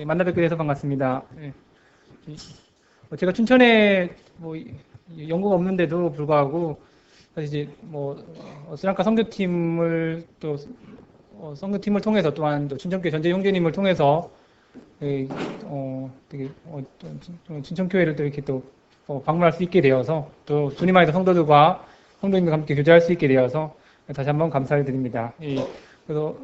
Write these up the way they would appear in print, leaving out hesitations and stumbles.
만나 뵙게 돼서 반갑습니다. 제가 춘천에 연고가 없는데도 불구하고 사실 이제 스리랑카 선교팀을 또 선교팀을 통해서 또한 또 춘천교회 전재 형제님을 통해서 되게 춘천교회를 또 이렇게 또 방문할 수 있게 되어서 또 주님 안에서 성도들과 성도님과 함께 교제할 수 있게 되어서 다시 한번 감사를 드립니다. 그래서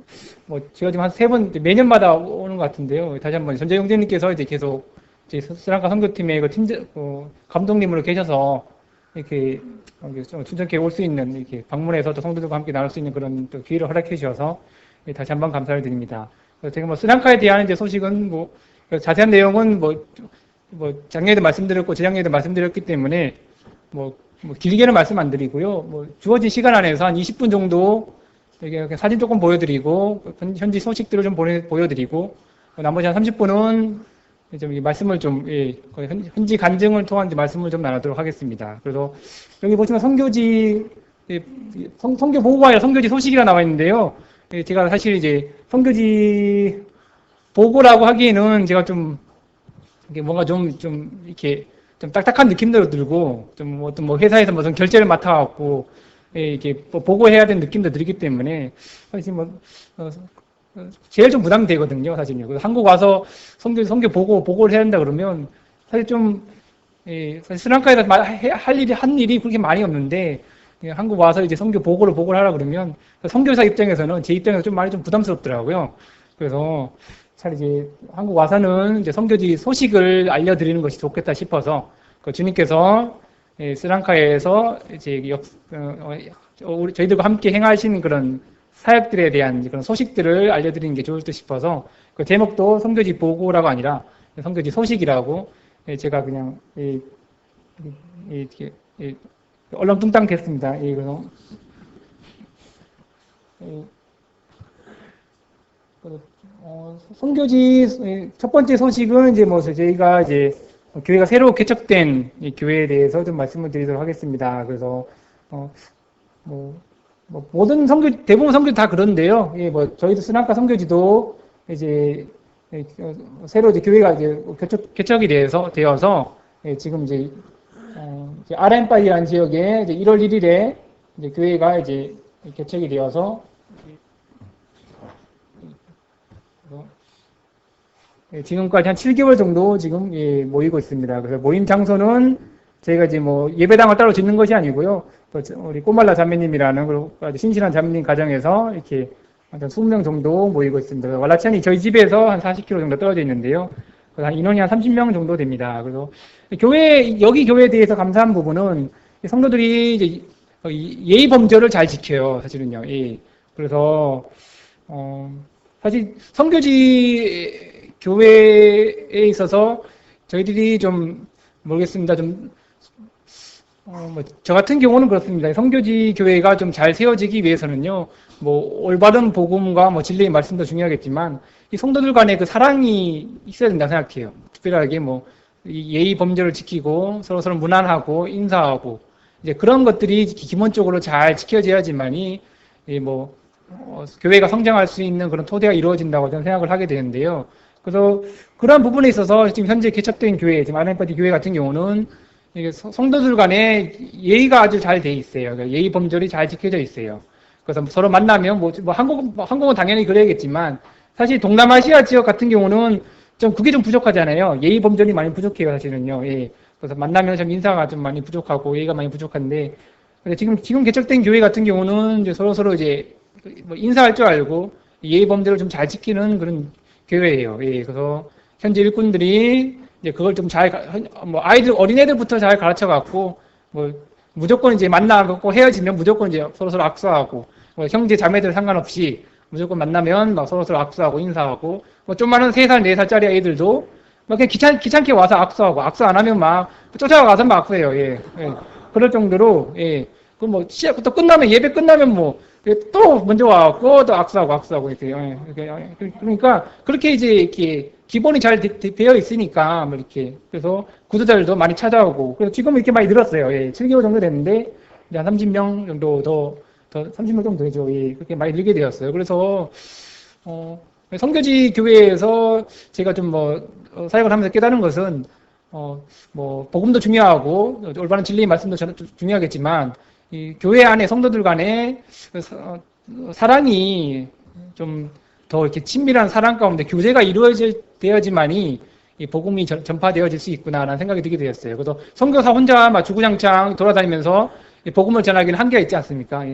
제가 지금 한 3번 매년마다 오는 것 같은데요. 다시 한번 전재 형제님께서 이제 계속 이제 스리랑카 선교팀의 감독님으로 계셔서 이렇게 춘천교회 올 수 있는 이렇게 방문해서 또 성도들과 함께 나눌 수 있는 그런 또 기회를 허락해 주셔서 다시 한번 감사를 드립니다. 그래서 제가 스리랑카에 대한 이제 소식은 자세한 내용은 작년에도 말씀드렸고 재작년에도 말씀드렸기 때문에 길게는 말씀 안 드리고요. 주어진 시간 안에서 한 20분 정도 이렇게 사진 조금 보여드리고 현지 소식들을 좀 보여드리고 나머지 한 30분은 좀 말씀을 현지 간증을 통한 말씀을 좀 나누도록 하겠습니다. 그래서 여기 보시면 선교 보고가 아니라 선교지 소식이라 나와 있는데요. 제가 사실 이제 선교지 보고라고 하기에는 제가 좀 뭔가 좀 이렇게 좀 딱딱한 느낌도 들고 좀 어떤 회사에서 무슨 결제를 맡아갖고 이렇게 보고해야 되는 느낌도 들기 때문에 사실 제일 좀 부담이 되거든요, 사실요. 그래서 한국 와서 선교 보고를 해야 한다 그러면 사실 사실 스리랑카에서 한 일이 그렇게 많이 없는데 한국 와서 이제 선교 보고를 하라 그러면 선교사 입장에서는 제 입장에서 좀 많이 좀 부담스럽더라고요. 그래서 잘 이제 한국 와서는 이제 선교지 소식을 알려드리는 것이 좋겠다 싶어서 주님께서 스리랑카에서 이제 저희들과 함께 행하신 그런 사역들에 대한 그런 소식들을 알려드리는 게 좋을 듯 싶어서 그 제목도 선교지 보고라고 아니라 선교지 소식이라고 제가 그냥 이렇게 얼렁뚱땅 됐습니다. 그래서 선교지 첫 번째 소식은 이제 저희가 이제 교회가 새로 개척된 이 교회에 대해서 좀 말씀을 드리도록 하겠습니다. 그래서 모든 대부분 선교지 다 그런데요. 저희도 스리랑카 선교지도 이제 새로 이제 교회가 이제 개척이 되어서 지금 이제 아라엠파이라는 지역에 이제 1월 1일에 이제 교회가 이제 개척이 되어서 지금까지 한 7개월 정도 지금 모이고 있습니다. 그래서 모임 장소는 저희가 이제 예배당을 따로 짓는 것이 아니고요. 우리 꼬말라 자매님이라는 그리고 아주 신실한 자매님 가정에서 이렇게 한 20명 정도 모이고 있습니다. 왈라치안이 저희 집에서 한 40km 정도 떨어져 있는데요. 한 인원이 한 30명 정도 됩니다. 그래서 여기 교회에 대해서 감사한 부분은 성도들이 이제 예의 범절을 잘 지켜요. 사실은요. 그래서 사실 선교지 교회에 있어서 저희들이 좀 모르겠습니다. 저 같은 경우는 그렇습니다. 선교지 교회가 좀 잘 세워지기 위해서는요, 올바른 복음과 진리의 말씀도 중요하겠지만, 이 성도들 간의 그 사랑이 있어야 된다 생각해요. 특별하게 이 예의 범절을 지키고, 서로 무난하고, 인사하고, 이제 그런 것들이 기본적으로 잘 지켜져야지만이, 교회가 성장할 수 있는 그런 토대가 이루어진다고 저는 생각을 하게 되는데요. 그래서 그런 부분에 있어서 지금 현재 개척된 교회, 지금 아라엠파이 교회 같은 경우는 성도들 간에 예의가 아주 잘 돼 있어요. 예의 범절이 잘 지켜져 있어요. 그래서 서로 만나면 한국은 당연히 그래야겠지만 사실 동남아시아 지역 같은 경우는 그게 좀 부족하잖아요. 예의 범절이 많이 부족해요, 사실은요. 그래서 만나면 좀 인사가 좀 많이 부족하고 예의가 많이 부족한데 지금 개척된 교회 같은 경우는 이제 서로 이제 인사할 줄 알고 예의 범절을 좀 잘 지키는 그런 교회예요. 그래서 현지 일꾼들이 이제 그걸 좀 어린애들부터 잘 가르쳐 갖고, 무조건 이제 만나고 헤어지면 무조건 이제 서로 악수하고, 형제 자매들 상관없이 무조건 만나면 서로 악수하고 인사하고, 좀 많은 3살, 4살짜리 애들도 그냥 귀찮게 와서 악수하고, 악수 안 하면 쫓아가서 악수해요. 그럴 정도로, 또 끝나면, 예배 끝나면 또 먼저 와갖고 또 악수하고 이렇게. 그러니까 그렇게 이제 기본이 잘 되어 있으니까 이렇게 그래서 구도자들도 많이 찾아오고 그래서 지금 이렇게 많이 늘었어요. 7개월 정도 됐는데 이제 한 30명 정도 더 30명 정도 되죠. 그렇게 많이 늘게 되었어요. 그래서 선교지 교회에서 제가 좀 사역을 하면서 깨달은 것은, 복음도 중요하고, 올바른 진리의 말씀도 중요하겠지만, 이 교회 안에 성도들 간에 사랑이 좀 더 이렇게 친밀한 사랑 가운데 교제가 이루어져야지만이 이 복음이 전파되어질 수 있구나라는 생각이 들게 되었어요. 그래서 선교사 혼자 막 주구장창 돌아다니면서 복음을 전하기는 한계가 있지 않습니까?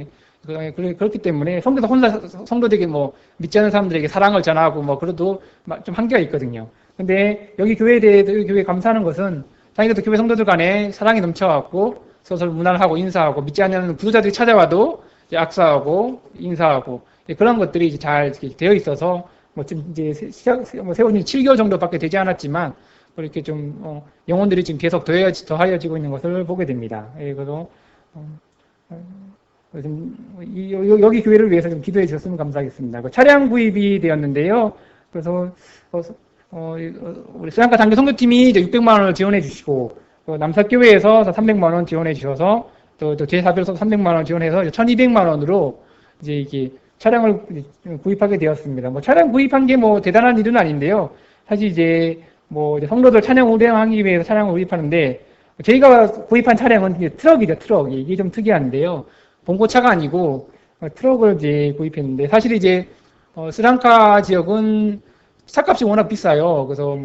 그렇기 때문에 선교사 혼자 성도들에게 믿지 않는 사람들에게 사랑을 전하고 그래도 좀 한계가 있거든요. 근데 여기 교회에 대해 교회에 감사하는 것은 다행히도 교회 성도들 간에 사랑이 넘쳐갖고 서로 문안하고 인사하고 믿지 않는 부도자들이 찾아와도 악수하고 인사하고 그런 것들이 이제 잘 되어 있어서 지금 이제 세워진 7개월 정도밖에 되지 않았지만 이렇게 좀 영혼들이 지금 계속 더하여지고 있는 것을 보게 됩니다. 그래서 여기 교회를 위해서 좀 기도해 주셨으면 감사하겠습니다. 차량 구입이 되었는데요. 그래서 우리 스리랑카 장교 선교팀이 600만 원을 지원해 주시고 남사교회에서 300만 원 지원해 주셔서 또 제4별에서 300만 원 지원해서 1,200만 원으로 이제 이게 차량을 구입하게 되었습니다. 차량 구입한 게 대단한 일은 아닌데요. 사실 이제 성도들 찬양 운행하기 위해서 차량을 구입하는데 저희가 구입한 차량은 트럭이죠, 트럭. 이게 좀 특이한데요. 봉고차가 아니고 트럭을 이제 구입했는데 사실 이제 스리랑카 지역은 차값이 워낙 비싸요. 그래서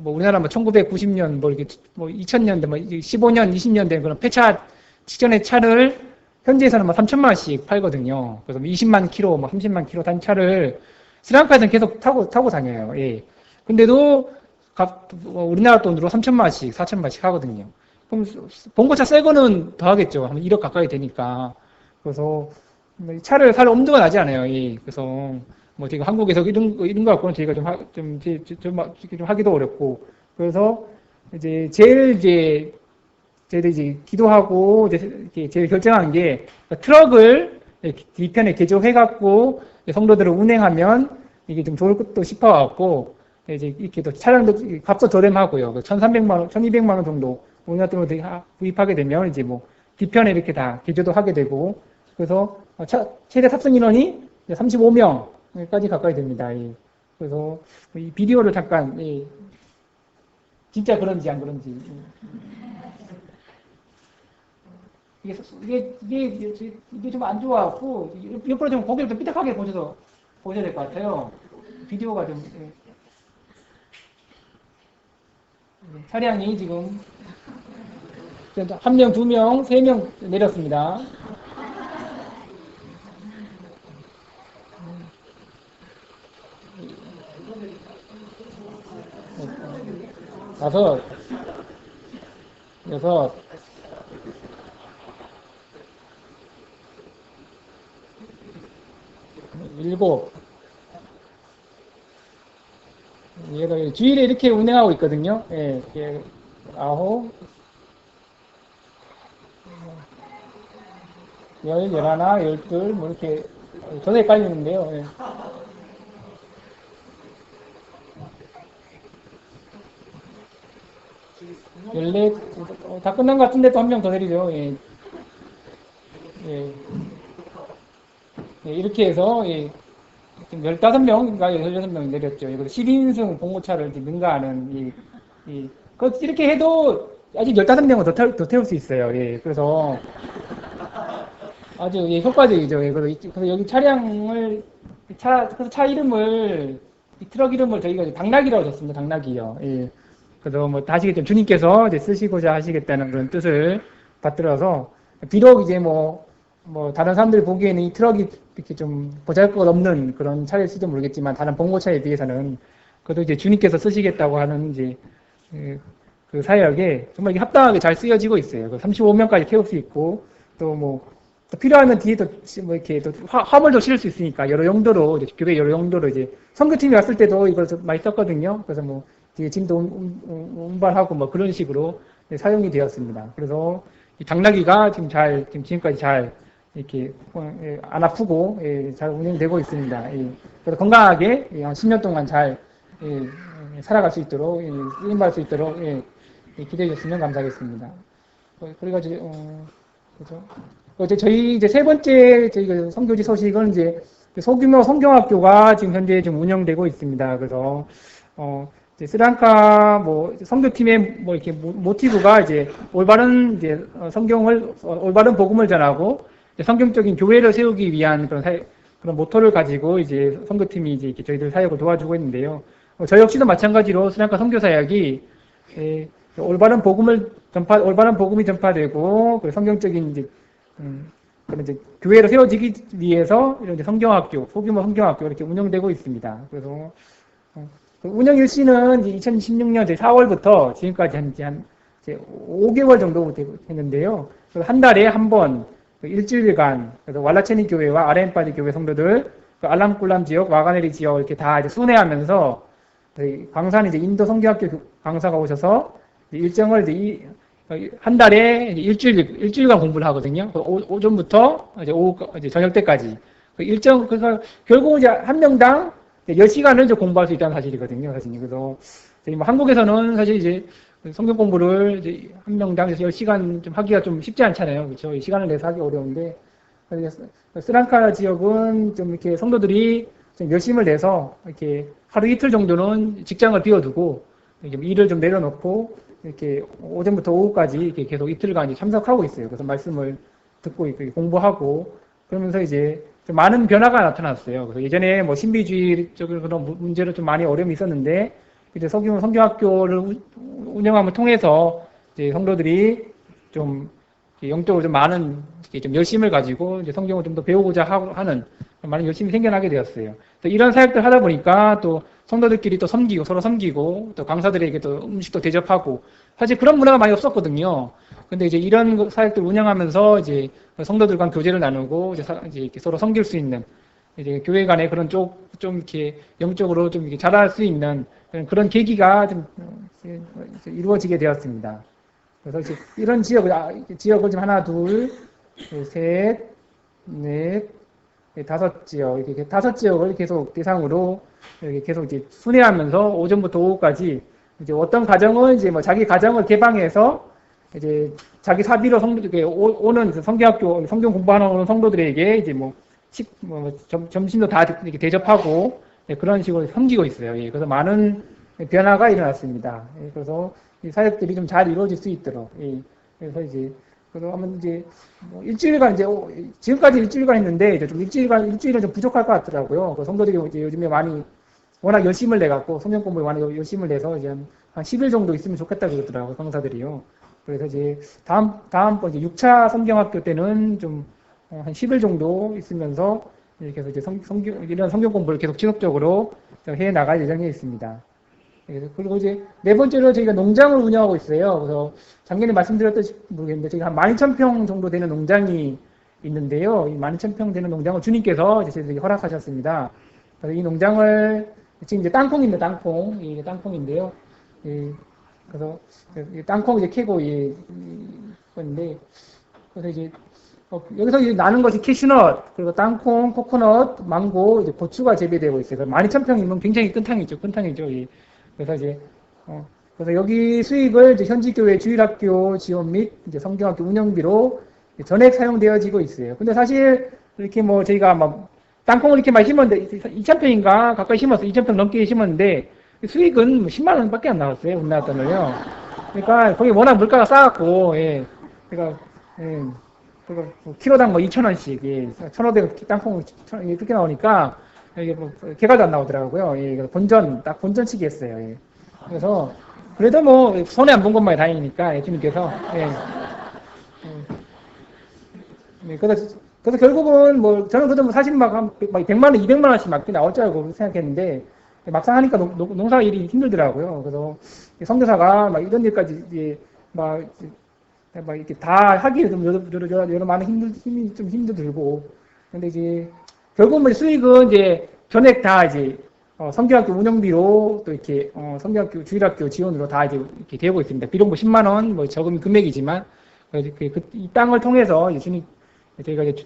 우리나라 1990년 이렇게 2000년대 15년, 20년 된 그런 폐차 직전의 차를 현지에서는 3천만 원씩 팔거든요. 그래서 20만 킬로, 30만 킬로 단 차를 스리랑카에서는 계속 타고 다녀요. 예. 근데도 우리나라 돈으로 3천만 원씩, 4천만 원씩 하거든요. 그럼 봉고차 새 거는 더 하겠죠. 한 1억 가까이 되니까. 그래서 차를 살 엄두가 나지 않아요. 예. 그래서 지금 한국에서 이런 거 갖고는 저희가 좀 하기도 어렵고. 그래서 저희들이 이제 기도하고 제일 결정한 게 트럭을 뒤편에 개조해갖고 성도들을 운행하면 이게 좀 좋을 것도 싶어갖고 이제 이렇게 또 차량도 값도 저렴하고요. 1,300만 원, 1,200만 원 정도 우리나라 돈으로 구입하게 되면 이제 뒤편에 이렇게 다 개조도 하게 되고 그래서 최대 탑승 인원이 35명까지 가까이 됩니다. 그래서 이 비디오를 잠깐 진짜 그런지 안 그런지. 이게 좀 안 좋아갖고, 옆으로 좀 고개를 좀 삐딱하게 보셔야 될 것 같아요. 비디오가 좀, 차량이 지금, 1명, 2명, 3명 내렸습니다. 다섯, 여섯, 일곱, 얘가 주일에 이렇게 운행하고 있거든요. 예, 아홉, 열하나, 열둘, 이렇게, 저도 헷갈리는데요. 예. 열넷, 다 끝난 것 같은데 또 한 명 더 내리죠. 예. 예. 이렇게 해서 지금 15명인가 16명 내렸죠. 이거 12인승 봉고차를 능가하는 이렇게 해도 아직 15명은 더 태울 수 있어요. 예. 그래서 아주 효과적이죠. 예. 그래서 여기 차량을 차 이름을 이 트럭 이름을 저희가 당나귀라고 줬습니다. 당나귀요. 예. 그래서 다 아시겠죠. 주님께서 이제 쓰시고자 하시겠다는 그런 뜻을 받들어서 비록 이제 다른 사람들이 보기에는 이 트럭이 이렇게 좀 보잘것없는 그런 차일지도 모르겠지만 다른 봉고차에 비해서는 그래도 이제 주님께서 쓰시겠다고 하는 이제 그 사역에 정말 이게 합당하게 잘 쓰여지고 있어요. 35명까지 태울 수 있고 또 필요하면 뒤에 또 이렇게 또 화물도 실을 수 있으니까 여러 용도로 교회 여러 용도로 이제 선교팀이 왔을 때도 이걸 좀 많이 썼거든요. 그래서 뒤에 짐도 운반하고 그런 식으로 사용이 되었습니다. 그래서 이 당나귀가 지금까지 잘 이렇게 안 아프고 잘 운영되고 있습니다. 그래서 건강하게 한 10년 동안 잘 살아갈 수 있도록 쓰임받을 수 있도록 기대해 주셨으면 감사하겠습니다. 그래가지고 그죠? 저희 이제 세 번째 저희 선교지 소식은 이제 소규모 성경학교가 지금 현재 좀 운영되고 있습니다. 그래서 이제 스리랑카 뭐 선교팀의 뭐 이렇게 모티브가 이제 올바른 이제 성경을 올바른 복음을 전하고 이제 성경적인 교회를 세우기 위한 그런 모토를 가지고 이제 선교팀이 이제 이렇게 저희들 사역을 도와주고 있는데요. 저희 역시도 마찬가지로 스리랑카 선교 사역이 올바른 올바른 복음이 전파되고 그 성경적인 이제 그런 이제 교회로 세워지기 위해서 이런 이제 성경학교, 소규모 성경학교 이렇게 운영되고 있습니다. 그래서 그 운영 일시는 2016년 4월부터 지금까지 한 5개월 정도 됐는데요. 한 달에 한 번, 일주일간, 그래서 왈라체니 교회와 아렌파디 교회 성도들, 알람꿀람 지역, 와가네리 지역 이렇게 다 이제 순회하면서 광산 이제 인도 성경학교 강사가 오셔서 일정을 이제 한 달에 일주일간 공부를 하거든요. 오전부터 이제 이제 저녁 때까지. 그래서 결국 이제 한 명당 10시간을 이제 공부할 수 있다는 사실이거든요, 사실. 그래서 뭐 한국에서는 사실 이제 성경 공부를 이제 한 명당 10시간 좀 하기가 좀 쉽지 않잖아요. 그렇죠? 시간을 내서 하기 어려운데. 스리랑카 지역은 좀 이렇게 성도들이 좀 열심을 내서 이렇게 하루 이틀 정도는 직장을 비워두고 일을 좀 내려놓고 이렇게 오전부터 오후까지 이렇게 계속 이틀간 참석하고 있어요. 그래서 말씀을 듣고 있고 공부하고 그러면서 이제 좀 많은 변화가 나타났어요. 그래서 예전에 뭐 신비주의적인 그런 문제로 좀 많이 어려움이 있었는데 이제 성경학교를 운영함을 통해서 이제 성도들이 좀 영적으로 좀 많은 좀 열심을 가지고 이제 성경을 좀 더 배우고자 하는 많은 열심이 생겨나게 되었어요. 이런 사역들 하다 보니까 또 성도들끼리 또 섬기고 서로 섬기고 또 강사들에게 또 음식도 대접하고 사실 그런 문화가 많이 없었거든요. 근데 이제 이런 사역들 운영하면서 이제 성도들 간 교제를 나누고 이제 이렇게 서로 섬길 수 있는 이제 교회 간의 그런 좀 이렇게 영적으로 좀 이렇게 자랄 수 있는 그런 계기가 좀 이루어지게 되었습니다. 그래서 이제 이런 지역을 좀 하나, 둘, 셋, 넷, 다섯 지역, 이렇게 다섯 지역을 계속 대상으로 이렇게 계속 이제 순회하면서 오전부터 오후까지 이제 어떤 가정은 이제 뭐 자기 가정을 개방해서 이제 자기 사비로 오는 성경학교, 성경 공부하는 오는 성도들에게 이제 점심도 다 이렇게 대접하고 그런 식으로 섬기고 있어요. 예, 그래서 많은 변화가 일어났습니다. 예, 그래서 이 사역들이 좀 잘 이루어질 수 있도록. 예, 그래서 이제 그러면 이제 뭐 일주일간 이제 지금까지 일주일간 했는데 이제 좀 일주일은 좀 부족할 것 같더라고요. 그 성도들이 이제 요즘에 많이 워낙 열심을 내갖고 성경 공부에 많이 열심을 내서 이제 한 10일 정도 있으면 좋겠다 그러더라고요, 강사들이요. 그래서 이제 다음번 이제 6차 성경학교 때는 좀 한 10일 정도 있으면서 이렇게 해서 이제 이런 성경 공부를 계속 지속적으로 해 나갈 예정에 있습니다. 그리고 이제 네 번째로 저희가 농장을 운영하고 있어요. 그래서 작년에 말씀드렸던지 모르겠는데 저희가 한 12,000평 정도 되는 농장이 있는데요. 이 12,000평 되는 농장을 주님께서 이제 저희들에게 허락하셨습니다. 그래서 이 농장을 지금 이제 땅콩인데 이게 땅콩인데요. 그래서 땅콩 이제 캐고 건데 그래서 이제 여기서 이제 나는 것이 캐슈넛, 그리고 땅콩, 코코넛, 망고, 이제 고추가 재배되고 있어요. 12,000평이면 굉장히 큰 땅이죠. 그래서 이제, 그래서 여기 수익을 이제 현지교회 주일학교 지원 및 이제 성경학교 운영비로 전액 사용되어지고 있어요. 근데 사실 이렇게 뭐 저희가 막 땅콩을 이렇게 많이 심었는데 2,000평인가 가까이 심었어요. 2,000평 넘게 심었는데 수익은 뭐 10만 원밖에 안 나왔어요. 우리나라 돈을요. 그러니까 거기 워낙 물가가 싸갖고, 예. 그러니까, 예. 그리고 키로당 뭐 2,000원씩, 예. 1,500원 땅콩 이렇게 나오니까 이게 뭐 개가도 안 나오더라고요. 예. 딱 본전치기 했어요. 예. 그래서 그래도 뭐 손해 안 본 것만이 다행이니까 예, 주님께서 예. 예. 그래서 결국은 뭐 저는 그래도 사실 막 100만 원, 200만 원씩 막 나올 줄 알고 생각했는데 막상 하니까 농사 일이 힘들더라고요. 그래서 선교사가 막 이런 일까지 이제 막 이렇게 다 하기에 좀 여러 많은 힘이 좀 힘도 들고. 근데 이제 결국 뭐 수익은 이제 전액 다 이제 성경학교 운영비로 또 이렇게 성경학교 주일학교 지원으로 다 이제 이렇게 되고 있습니다. 비록 뭐 10만 원 뭐 적은 금액이지만 이 땅을 통해서 이제 저희가 이제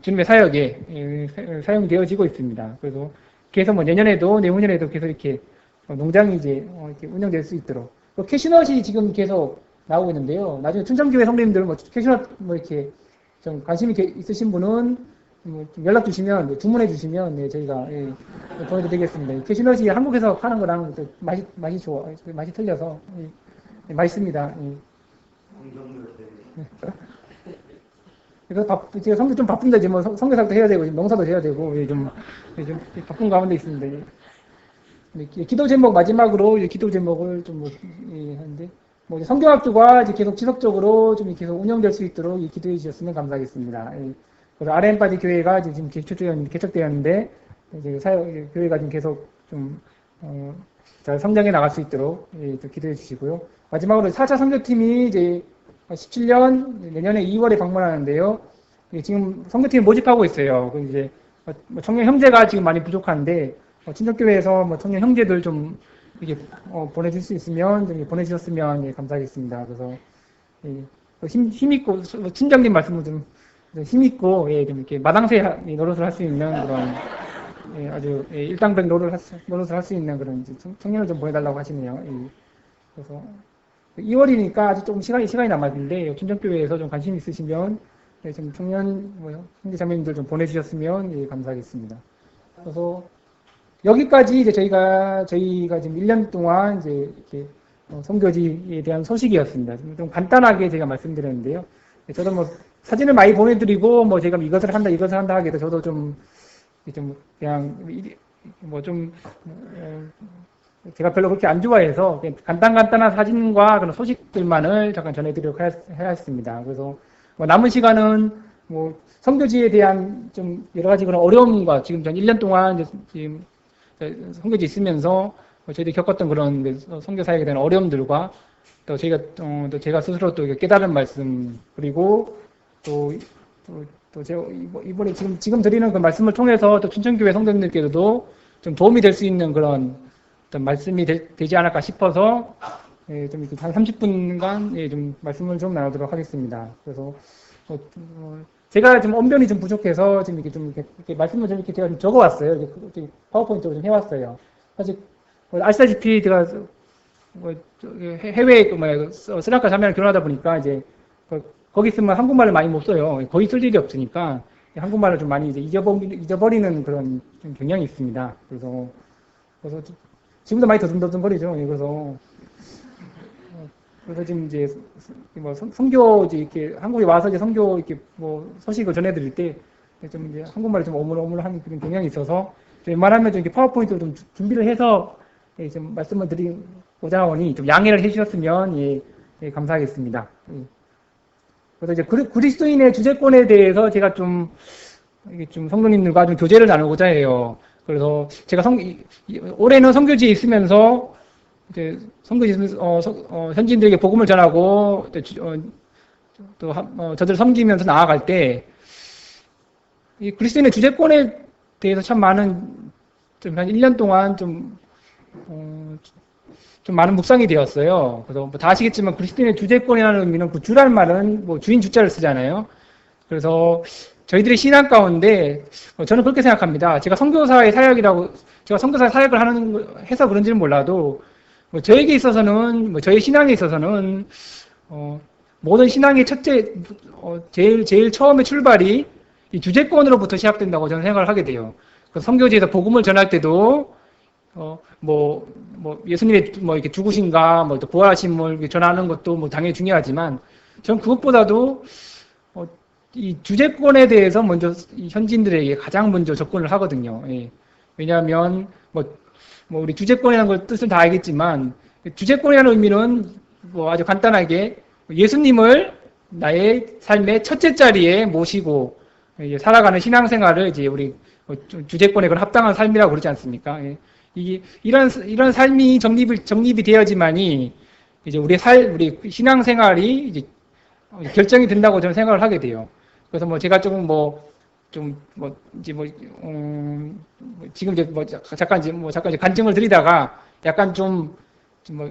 주님의 사역에 사용되어지고 있습니다. 그래서 계속 뭐 내후년에도 계속 이렇게 농장이 이제 이렇게 운영될 수 있도록. 캐슈넛이 지금 계속 나오고 있는데요. 나중에 춘천교회 성도님들 뭐 캐슈넛 뭐 이렇게 좀 관심이 있으신 분은 좀 연락 주시면, 네, 주문해 주시면, 네, 저희가, 예, 보내드리겠습니다. 캐시넛이 한국에서 파는 거랑 또 맛이 좋아, 맛이 틀려서, 예, 예, 맛있습니다. 예. 그래서 제가 성교 좀 바쁜데, 지금 뭐 성교사도 해야 되고, 지금 농사도 해야 되고, 예, 좀 바쁜 가운데 있습니다. 예. 네, 기도 제목 마지막으로 기도 제목을 좀 하는데, 성경학교가 이제 계속 지속적으로 좀 계속 운영될 수 있도록 기도해 주셨으면 감사하겠습니다. 예. 그래서 RM바디 교회가 지금 개척되었는데, 이제 교회가 지금 계속 좀, 잘 성장해 나갈 수 있도록, 예, 또 기도해 주시고요. 마지막으로 4차 선교팀이 이제 17년 내년에 2월에 방문하는데요. 지금 선교팀 모집하고 있어요. 이제 청년 형제가 지금 많이 부족한데, 친척교회에서 청년 형제들 좀 이렇게 보내줄 수 있으면 좀 보내주셨으면, 예, 감사하겠습니다. 그래서 예, 힘있고 팀장님 말씀을 좀 힘있고, 예, 좀 이렇게 마당새 노릇을 할 수 있는 그런, 예, 아주, 예, 일당백 노릇을 할 수 있는 그런 청년을 좀 보내달라고 하시네요. 예. 그래서 2월이니까 아직 조금 시간이 남았는데 친정교회에서 좀 관심 있으시면, 예, 좀 청년 형제 자매님들 좀 보내주셨으면, 예, 감사하겠습니다. 그래서 여기까지 이제 저희가 지금 1년 동안 이제 이렇게 선교지에 대한 소식이었습니다. 좀 간단하게 제가 말씀드렸는데요. 저도 뭐 사진을 많이 보내드리고 제가 이것을 한다 하기도 저도 좀 그냥 제가 별로 그렇게 안 좋아해서 간단한 사진과 그런 소식들만을 잠깐 전해드리려고 하였습니다. 그래서 남은 시간은 선교지에 대한 좀 여러 가지 그런 어려움과 지금 전 1년 동안 지금 선교지 있으면서 저희들이 겪었던 그런 선교 사역에 대한 어려움들과 또 제가 스스로 또 깨달은 말씀, 그리고 또 제가 이번에 지금 드리는 그 말씀을 통해서 또 춘천교회 성도님들께서도 좀 도움이 될 수 있는 그런 어떤 말씀이 되지 않을까 싶어서, 예, 좀 한 30분간, 예, 좀 말씀을 좀 나누도록 하겠습니다. 그래서 제가 좀 언변이 좀 부족해서 지금 이렇게 말씀을 좀 제가 좀 적어왔어요. 이렇게 파워포인트로 좀 해왔어요. 사실 아시다시피 제가 해외 스리랑카 자매랑 결혼하다 보니까 이제 거기 있으면 한국말을 많이 못 써요. 거의 쓸 일이 없으니까 한국말을 좀 많이 이제 잊어버리는 그런 좀 경향이 있습니다. 그래서 지금도 많이 더듬더듬거리죠. 그래서 지금 이제 선교 이렇게 한국에 와서 이제 선교 이렇게 소식을 전해드릴 때 좀 이제 한국말이 좀 오물오물한 그런 경향이 있어서 웬만하면 좀 이렇게 파워포인트로 좀 준비를 해서, 예, 좀 말씀을 드리고자 하니 좀 양해를 해주셨으면, 예, 예, 감사하겠습니다. 예. 그래서 이제 그리스도인의 주제권에 대해서 제가 좀 성도님들과 좀 교제를 나누고자 해요. 그래서 제가 올해는 선교지에 있으면서 이제 선교지 현지인들에게 복음을 전하고 또 저들 섬기면서 나아갈 때 이 그리스도인의 주제권에 대해서 참 많은 좀 한 1년 동안 좀 많은 묵상이 되었어요. 그래서 다 아시겠지만 그리스도인의 주제권이라는 의미는 그 주란 말은 주인 주자를 쓰잖아요. 그래서 저희들의 신앙 가운데 저는 그렇게 생각합니다. 제가 선교사의 사역을 해서 그런지는 몰라도 저에게 있어서는 저의 신앙에 있어서는 모든 신앙의 제일 처음의 출발이 이 주제권으로부터 시작된다고 저는 생각을 하게 돼요. 선교지에서 복음을 전할 때도 예수님의 이렇게 죽으신가 또 부활하심을 전하는 것도 당연히 중요하지만 전 그것보다도 이 주제권에 대해서 먼저 현지인들에게 가장 먼저 접근을 하거든요. 예. 왜냐하면 우리 주제권이라는 걸 뜻을 다 알겠지만 주제권이라는 의미는 아주 간단하게 예수님을 나의 삶의 첫째 자리에 모시고 살아가는 신앙생활을 이제 우리 주제권에 그런 합당한 삶이라고 그러지 않습니까? 예. 이런 삶이 정립이 되어야지만이 이제 우리 신앙생활이 이제 결정이 된다고 저는 생각을 하게 돼요. 그래서 제가 조금 지금 잠깐 간증을 드리다가 약간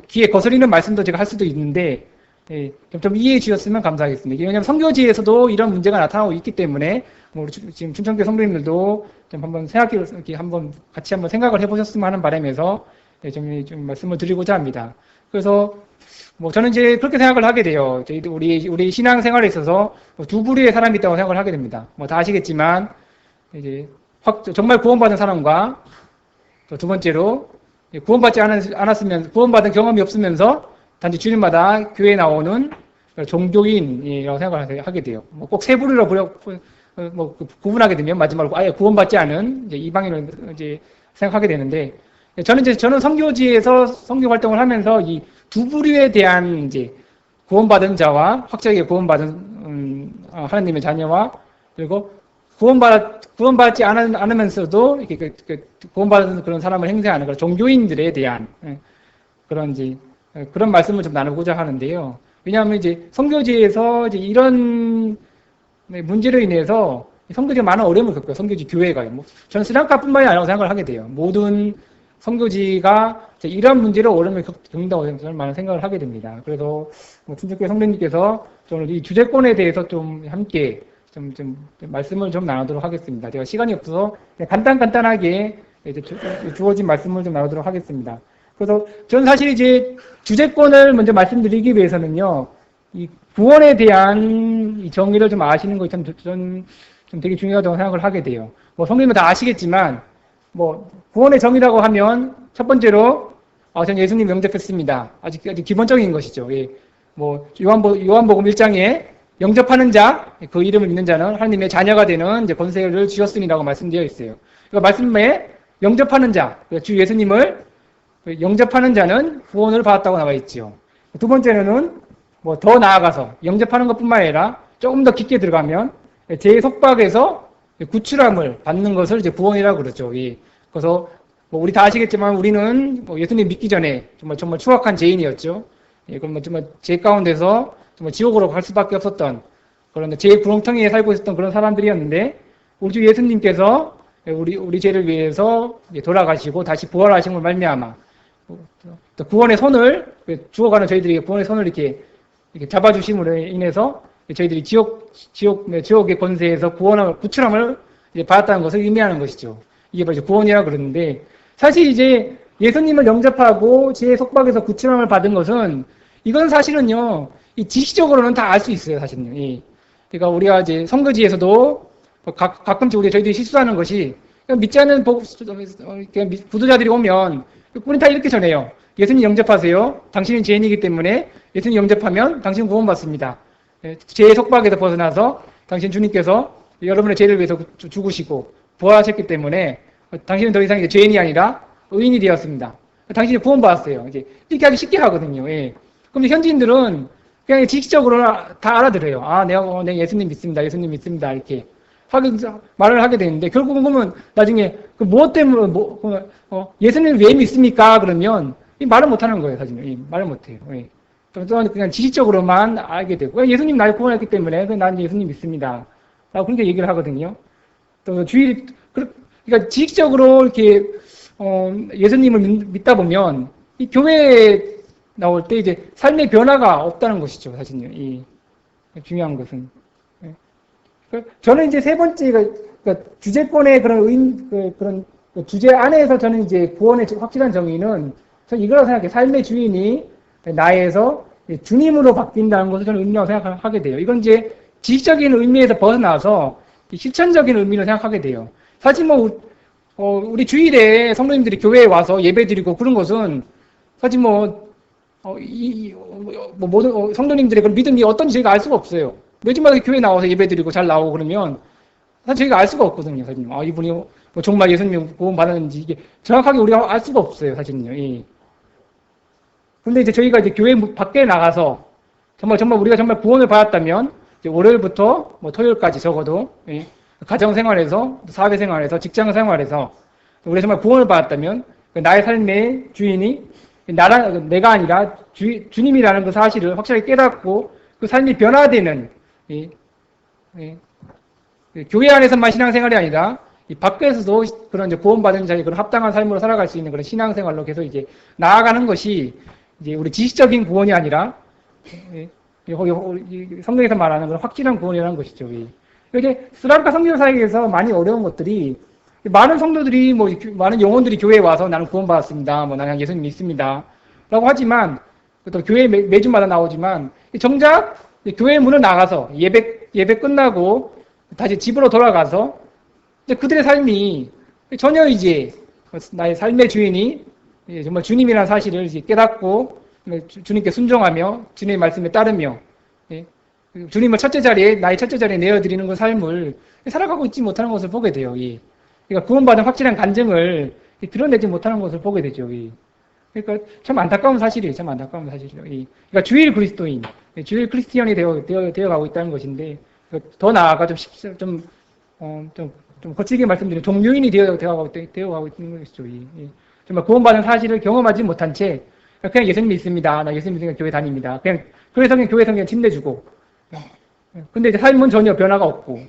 귀에 거스리는 말씀도 제가 할 수도 있는데, 예, 좀 이해해 주셨으면 감사하겠습니다. 왜냐하면 선교지에서도 이런 문제가 나타나고 있기 때문에 우리 지금 춘천교회 성도님들도 좀 한번 같이 한번 생각을 해보셨으면 하는 바람에서, 예, 좀 말씀을 드리고자 합니다. 그래서 저는 이제 그렇게 생각을 하게 돼요. 우리 신앙생활에 있어서 두 부류의 사람이 있다고 생각을 하게 됩니다. 다 아시겠지만 이제 정말 구원받은 사람과 또 두 번째로 구원받지 않았으면 구원받은 경험이 없으면서 단지 주일마다 교회에 나오는 종교인이라고 생각을 하게 돼요. 뭐 꼭 세 부류로 구분하게 되면 마지막으로 아예 구원받지 않은 이제 이방인을 이제 생각하게 되는데 저는 선교지에서 선교 활동을 하면서 이 두 부류에 대한 이제 구원받은 자와 확실하게 구원받은 하나님의 자녀와 그리고 구원받지 않으면서도 이렇게 구원받은 그런 사람을 행세하는 그런 종교인들에 대한 그런 말씀을 좀 나누고자 하는데요. 왜냐하면 이제 선교지에서 이제 이런 문제로 인해서 선교지가 많은 어려움을 겪어요. 선교지 교회가요. 저는 스리랑카뿐만이 아니라고 생각을 하게 돼요. 모든 선교지가 이런 문제로 어려움을 겪는다고 저는 많은 생각을 하게 됩니다. 그래서 충주교회 성도님께서 저는 이 주제권에 대해서 좀 함께 좀 말씀을 좀 나누도록 하겠습니다. 제가 시간이 없어서 간단하게 이제 주어진 말씀을 좀 나누도록 하겠습니다. 그래서 저는 사실 이제 주제권을 먼저 말씀드리기 위해서는요, 이 구원에 대한 이 정의를 좀 아시는 것이 좀 되게 중요하다고 생각을 하게 돼요. 성도님은 다 아시겠지만, 구원의 정의라고 하면 첫 번째로 전 예수님 영접했습니다. 아주 기본적인 것이죠. 예. 요한복음 1장에 영접하는 자, 그 이름을 믿는 자는 하나님의 자녀가 되는 이제 권세를 주셨으니라고 말씀되어 있어요. 그 말씀에 영접하는 자, 주 예수님을 영접하는 자는 구원을 받았다고 나와 있죠. 두 번째는 더 나아가서 영접하는 것뿐만 아니라 조금 더 깊게 들어가면 제 속박에서 구출함을 받는 것을 이제 구원이라고 그러죠. 예. 그래서 우리 다 아시겠지만 우리는 예수님 믿기 전에 정말 추악한 죄인이었죠. 예, 그럼 정말 죄 가운데서 정말 지옥으로 갈 수밖에 없었던 그런 죄의 구렁텅이에 살고 있었던 그런 사람들이었는데 우리 주 예수님께서 우리 죄를 위해서 돌아가시고 다시 부활하신 걸 말미암아 구원의 손을 죽어가는 저희들에게 구원의 손을 이렇게 잡아주심으로 인해서 저희들이 지옥의 권세에서 구출함을 이제 받았다는 것을 의미하는 것이죠. 이게 바로 구원이라고 그러는데 사실 이제 예수님을 영접하고 죄의 속박에서 구출함을 받은 것은 이건 사실은요 지식적으로는 다 알 수 있어요 사실은요. 예. 그러니까 우리가 이제 선거지에서도 가끔씩 저희들이 실수하는 것이 믿지 않는 부도자들이 오면 우리는 다 이렇게 전해요. 예수님 영접하세요. 당신은 죄인이기 때문에 예수님 영접하면 당신 구원받습니다. 죄의 속박에서 벗어나서 당신 주님께서 여러분의 죄를 위해서 죽으시고 부활하셨기 때문에 당신은 더 이상 죄인이 아니라 의인이 되었습니다. 당신이 구원받았어요. 이제 이렇게 하기 쉽게 하거든요. 예. 그럼 현지인들은 그냥 지식적으로 다 알아들어요. 내가 예수님 믿습니다. 예수님 믿습니다. 이렇게 말을 하게 되는데 결국은 보면 나중에 무엇 때문에 예수님을 왜 믿습니까? 그러면 말을 못하는 거예요. 사실은 말을 못해요. 예. 그냥 지식적으로만 알게 되고 예수님 나를 구원했기 때문에 난 예수님 믿습니다. 라고 그렇게 얘기를 하거든요. 또 그러니까 지식적으로 이렇게 예수님을 믿다 보면 이 교회에 나올 때 이제 삶의 변화가 없다는 것이죠. 사실은요. 이 중요한 것은. 저는 이제 세 번째가 그러니까 주제권의 그런 주제 안에서 저는 이제 구원의 확실한 정의는 저는 이거라고 생각해요. 삶의 주인이 나에서 주님으로 바뀐다는 것을 저는 의미라고 생각하게 돼요. 이건 이제 지식적인 의미에서 벗어나서 실천적인 의미로 생각하게 돼요. 사실 우리 주일에 성도님들이 교회에 와서 예배드리고 그런 것은 사실 모든 성도님들의 그런 믿음이 어떤지 저희가 알 수가 없어요. 매주마다 교회 나와서 예배드리고 잘 나오고 그러면 사실 저희가 알 수가 없거든요. 사실 이분이 정말 예수님 구원 받았는지 이게 정확하게 우리가 알 수가 없어요. 사실은요. 예. 근데 이제 저희가 이제 교회 밖에 나가서 정말 우리가 정말 구원을 받았다면 이제 월요일부터 토요일까지 적어도 예. 가정 생활에서 사회 생활에서 직장 생활에서 우리가 정말 구원을 받았다면 나의 삶의 주인이 내가 아니라 주님이라는 그 사실을 확실하게 깨닫고 그 삶이 변화되는 교회 안에서만 신앙생활이 아니라 이 밖에서도 그런 이제 구원받은 자의 그런 합당한 삶으로 살아갈 수 있는 그런 신앙생활로 계속 이제 나아가는 것이 이제 우리 지식적인 구원이 아니라 성경에서 말하는 그런 확실한 구원이라는 것이죠. 이렇게 스리랑카 선교 사역에서 많이 어려운 것들이 많은 성도들이 많은 영혼들이 교회에 와서 나는 구원받았습니다. 나는 예수님 믿습니다. 라고 하지만 또 교회 매주마다 나오지만 정작 교회 문을 나가서 예배 끝나고 다시 집으로 돌아가서 근데 그들의 삶이 전혀 이제 나의 삶의 주인이 정말 주님이라는 사실을 이제 깨닫고 주님께 순종하며 주님의 말씀에 따르며 주님을 첫째 자리에 나의 첫째 자리에 내어드리는 그 삶을 살아가고 있지 못하는 것을 보게 돼요. 그러니까 구원받은 확실한 간증을 드러내지 못하는 것을 보게 되죠. 그러니까 참 안타까운 사실이에요. 참 안타까운 사실이죠. 그러니까 주일 그리스도인, 주일 크리스티언이 되어가고 있다는 것인데 더 나아가 좀 거칠게 말씀드리면 종교인이 되어가고 있는 것이죠. 정말 구원받은 사실을 경험하지 못한 채 그냥 예수님 믿습니다. 나 예수님 믿으니까 교회 다닙니다. 교회 성경 침내주고. 근데 이제 삶은 전혀 변화가 없고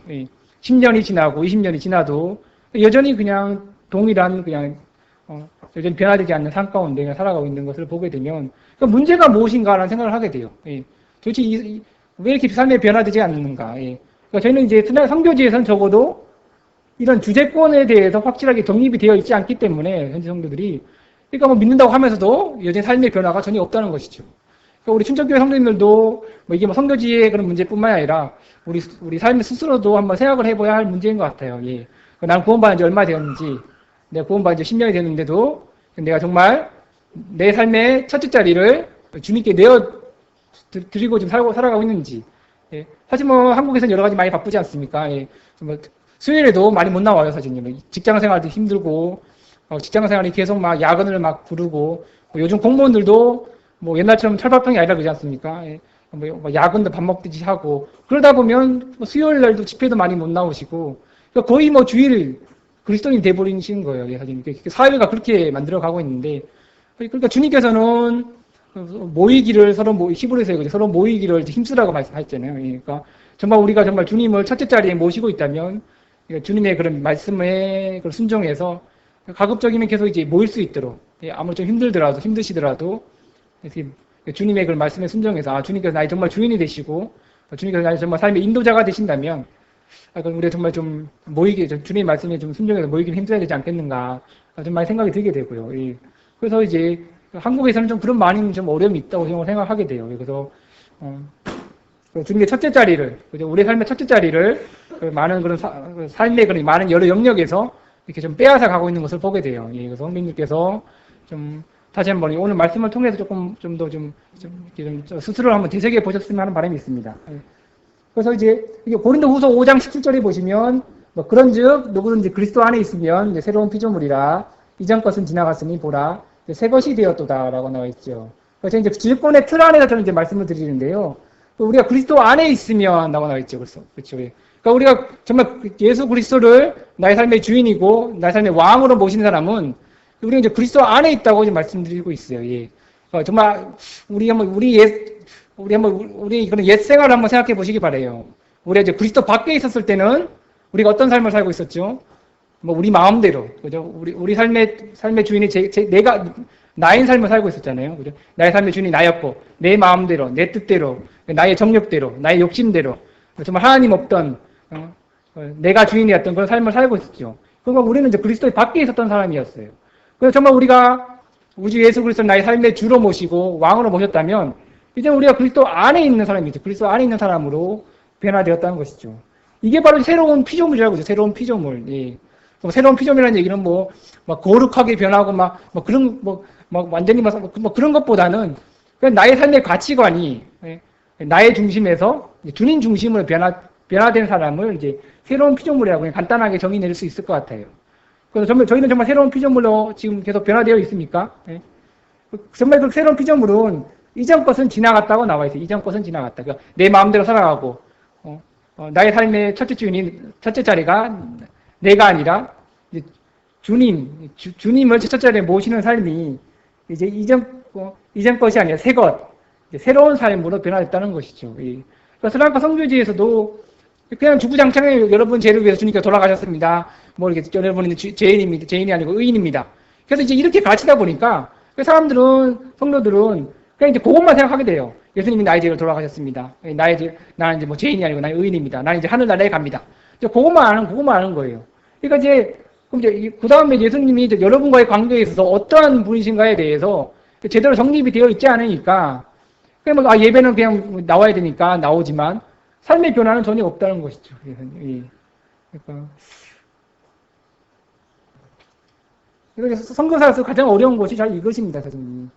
10년이 지나고 20년이 지나도 여전히 그냥 동일한 그냥 여전히 변화되지 않는 삶 가운데 그냥 살아가고 있는 것을 보게 되면 그 문제가 무엇인가라는 생각을 하게 돼요. 도대체 왜 이렇게 삶에 변화되지 않는가? 그러니까 저희는 이제 선교지에서는 적어도 이런 주제권에 대해서 확실하게 정립이 되어 있지 않기 때문에 현지 성도들이 그러니까 뭐 믿는다고 하면서도 여전히 삶의 변화가 전혀 없다는 것이죠. 그러니까 우리 춘천교회 성도님들도 뭐 이게 뭐 선교지의 그런 문제뿐만 아니라 우리 삶 스스로도 한번 생각을 해봐야 할 문제인 것 같아요. 난 구원받은 지 얼마 되었는지, 내가 구원받은 지 10년이 됐는데도 내가 정말 내 삶의 첫째 자리를 주님께 내어드리고 좀 살아가고 있는지. 사실 뭐 한국에서는 여러 가지 많이 바쁘지 않습니까? 뭐 수요일에도 많이 못 나와요, 사실은. 직장 생활도 힘들고, 직장 생활이 계속 막 야근을 막 부르고, 뭐 요즘 공무원들도 뭐 옛날처럼 철밥통이 아니라 그러지 않습니까? 뭐 야근도 밥 먹듯이 하고, 그러다 보면 뭐 수요일 날도 집회도 많이 못 나오시고, 그러니까 거의 뭐 주일 그리스도인이 돼버리시는 거예요, 사실. 사회가 그렇게 만들어가고 있는데, 그러니까 주님께서는 모이기를 히브리서에 서로 모이기를 힘쓰라고 말씀하셨잖아요. 그러니까 정말 우리가 정말 주님을 첫째 자리에 모시고 있다면, 주님의 그런 말씀에 순종해서 가급적이면 계속 이제 모일 수 있도록 아무리 좀 힘드시더라도 주님의 그런 말씀에 순종해서 주님께서 나의 정말 주인이 되시고 주님께서 나의 정말 삶의 인도자가 되신다면 그럼 우리가 정말 좀 주님의 말씀에 좀 순종해서 모이기는 힘들어야 되지 않겠는가 좀 많이 생각이 들게 되고요. 그래서 이제 한국에서는 좀 그런 많은 좀 어려움이 있다고 생각하게 돼요. 그래서 주님의 첫째 자리를 우리 삶의 첫째 자리를 많은 그런 삶의 그런 많은 여러 영역에서 이렇게 좀 빼앗아 가고 있는 것을 보게 돼요. 그래서 성도님께서 좀 다시 한번 오늘 말씀을 통해서 조금 좀 더 좀 스스로를 한번 되새겨 보셨으면 하는 바람이 있습니다. 그래서 이제 고린도후서 5장 17절에 보시면 뭐 그런즉 누구든지 그리스도 안에 있으면 이제 새로운 피조물이라 이전 것은 지나갔으니 보라 새 것이 되었도다라고 나와 있죠. 그래서 이제 질권의 틀 안에서 저는 이제 말씀을 드리는데요. 우리가 그리스도 안에 있으면 나와 있죠. 그렇죠. 그러니까 우리가 정말 예수 그리스도를 나의 삶의 주인이고 나의 삶의 왕으로 모시는 사람은 우리가 이제 그리스도 안에 있다고 이제 말씀드리고 있어요. 정말 우리 그런 옛 생활을 한번 생각해 보시기 바래요. 우리가 이제 그리스도 밖에 있었을 때는 우리가 어떤 삶을 살고 있었죠? 뭐 우리 마음대로, 그죠? 우리 삶의 주인이 내가 나의 삶을 살고 있었잖아요. 그죠? 나의 삶의 주인이 나였고 내 마음대로, 내 뜻대로, 나의 정욕대로, 나의 욕심대로 정말 하나님 없던 내가 주인이었던 그런 삶을 살고 있었죠. 그러니까 우리는 이제 그리스도의 밖에 있었던 사람이었어요. 그래서 정말 우리가 우리 예수 그리스도를 나의 삶의 주로 모시고 왕으로 모셨다면 이제 우리가 그리스도 안에 있는 사람이죠. 그리스도 안에 있는 사람으로 변화되었다는 것이죠. 이게 바로 새로운 피조물이라고 하죠. 새로운 피조물. 새로운 피조물이라는 얘기는 막 거룩하게 변하고 완전히 그런 것보다는 그냥 나의 삶의 가치관이 나의 중심에서 주님 중심으로 변화된 사람을 이제 새로운 피조물이라고 그냥 간단하게 정의 내릴 수 있을 것 같아요. 그래서 저희는 정말 새로운 피조물로 지금 계속 변화되어 있습니까? 정말 그 새로운 피조물은 이전 것은 지나갔다고 나와 있어요. 이전 것은 지나갔다. 그러니까 내 마음대로 살아가고 나의 삶의 첫째 자리가 내가 아니라 이제 주님을 첫째 자리에 모시는 삶이 이제 이전 것이 아니라 새 것, 새로운 삶으로 변화됐다는 것이죠. 그래서 스리랑카 성교지에서도 그냥 주구장창에 여러분 죄를 위해서 주님께서 돌아가셨습니다. 뭐 이렇게 여러분은 죄인이 아니고 의인입니다. 그래서 이제 이렇게 가르치다 보니까 성도들은 그냥 이제 그것만 생각하게 돼요. 예수님이 나의 죄를 돌아가셨습니다. 나는 이제 뭐 죄인이 아니고 나의 의인입니다. 나는 이제 하늘나라에 갑니다. 그것만 아는 거예요. 그러니까 그럼 이제 그 다음에 예수님이 이제 여러분과의 관계에 있어서 어떠한 분이신가에 대해서 제대로 정립이 되어 있지 않으니까 그냥 예배는 그냥 나와야 되니까 나오지만 삶의 변화는 전혀 없다는 것이죠. 그러니까 선교사로서 가장 어려운 것이 잘 이것입니다, 선생님.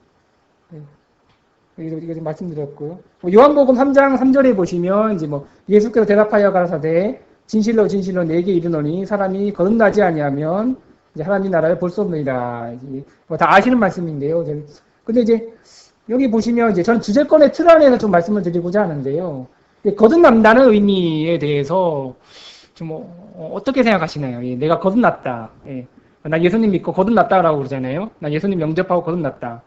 이거 좀 말씀드렸고요. 요한복음 3장 3절에 보시면, 이제 뭐, 예수께서 대답하여 가라사대, 진실로 진실로 내게 이르노니, 사람이 거듭나지 아니하면, 이제 하나님 나라를 볼 수 없느니라. 뭐 다 아시는 말씀인데요. 근데 이제, 여기 보시면, 이제 저는 주제권의 틀 안에서 좀 말씀을 드리고자 하는데요. 거듭난다는 의미에 대해서, 좀, 어떻게 생각하시나요? 예, 내가 거듭났다. 예. 나 예수님 믿고 거듭났다라고 그러잖아요. 나 예수님 영접하고 거듭났다.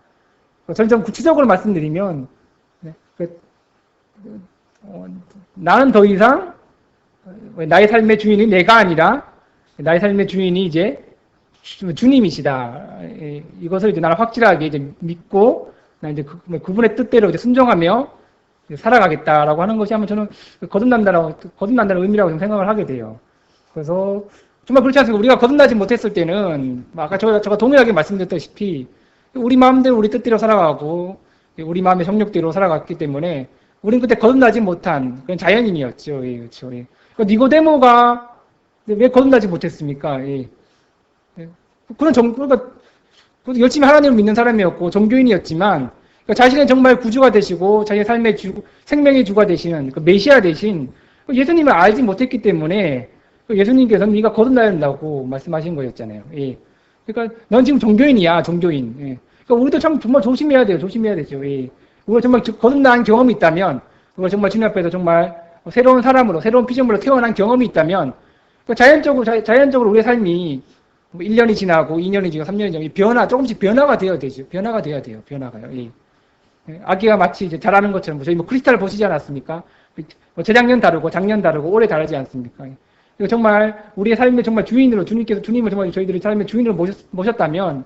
저는 좀 구체적으로 말씀드리면, 나는 더 이상 나의 삶의 주인이 내가 아니라 나의 삶의 주인이 이제 주님이시다. 이것을 이제 나는 확실하게 이제 믿고 나 이제 그분의 뜻대로 이제 순종하며 살아가겠다라고 하는 것이 아마 저는 거듭난다는 의미라고 좀 생각을 하게 돼요. 그래서 정말 그렇지 않습니까? 우리가 거듭나지 못했을 때는 아까 제가 동일하게 말씀드렸다시피 우리 마음대로 우리 뜻대로 살아가고 우리 마음의 정욕대로 살아갔기 때문에 우리는 그때 거듭나지 못한 그런 자연인이었죠. 예, 그렇죠. 예. 니고데모가 왜 거듭나지 못했습니까? 예. 그러니까 열심히 하나님을 믿는 사람이었고 종교인이었지만 그러니까 자신의 정말 구주가 되시고 자신의 삶의 생명의 주가 되시는 그 메시아 되신 예수님을 알지 못했기 때문에 예수님께서는 네가 거듭나야 한다고 말씀하신 거였잖아요. 예. 그러니까 넌 지금 종교인이야, 종교인. 예. 그러니까 우리도 참 정말 조심해야 돼요. 조심해야 되죠. 예. 우리가 정말 거듭난 경험이 있다면, 우리가 정말 주님 앞에서 정말 새로운 사람으로, 새로운 피조물로 태어난 경험이 있다면, 자연적으로 우리의 삶이 1년이 지나고 2년이 지나고 3년이 지나고 조금씩 변화가 되어야 되죠. 변화가 돼야 돼요. 변화가요. 예. 아기가 마치 이제 자라는 것처럼 저희 크리스탈 보시지 않았습니까? 재작년 다르고 작년 다르고 올해 다르지 않습니까? 그리고 정말 우리의 삶의 정말 주인으로 주님께서 주님을 정말 저희들의 삶의 주인으로 모셨다면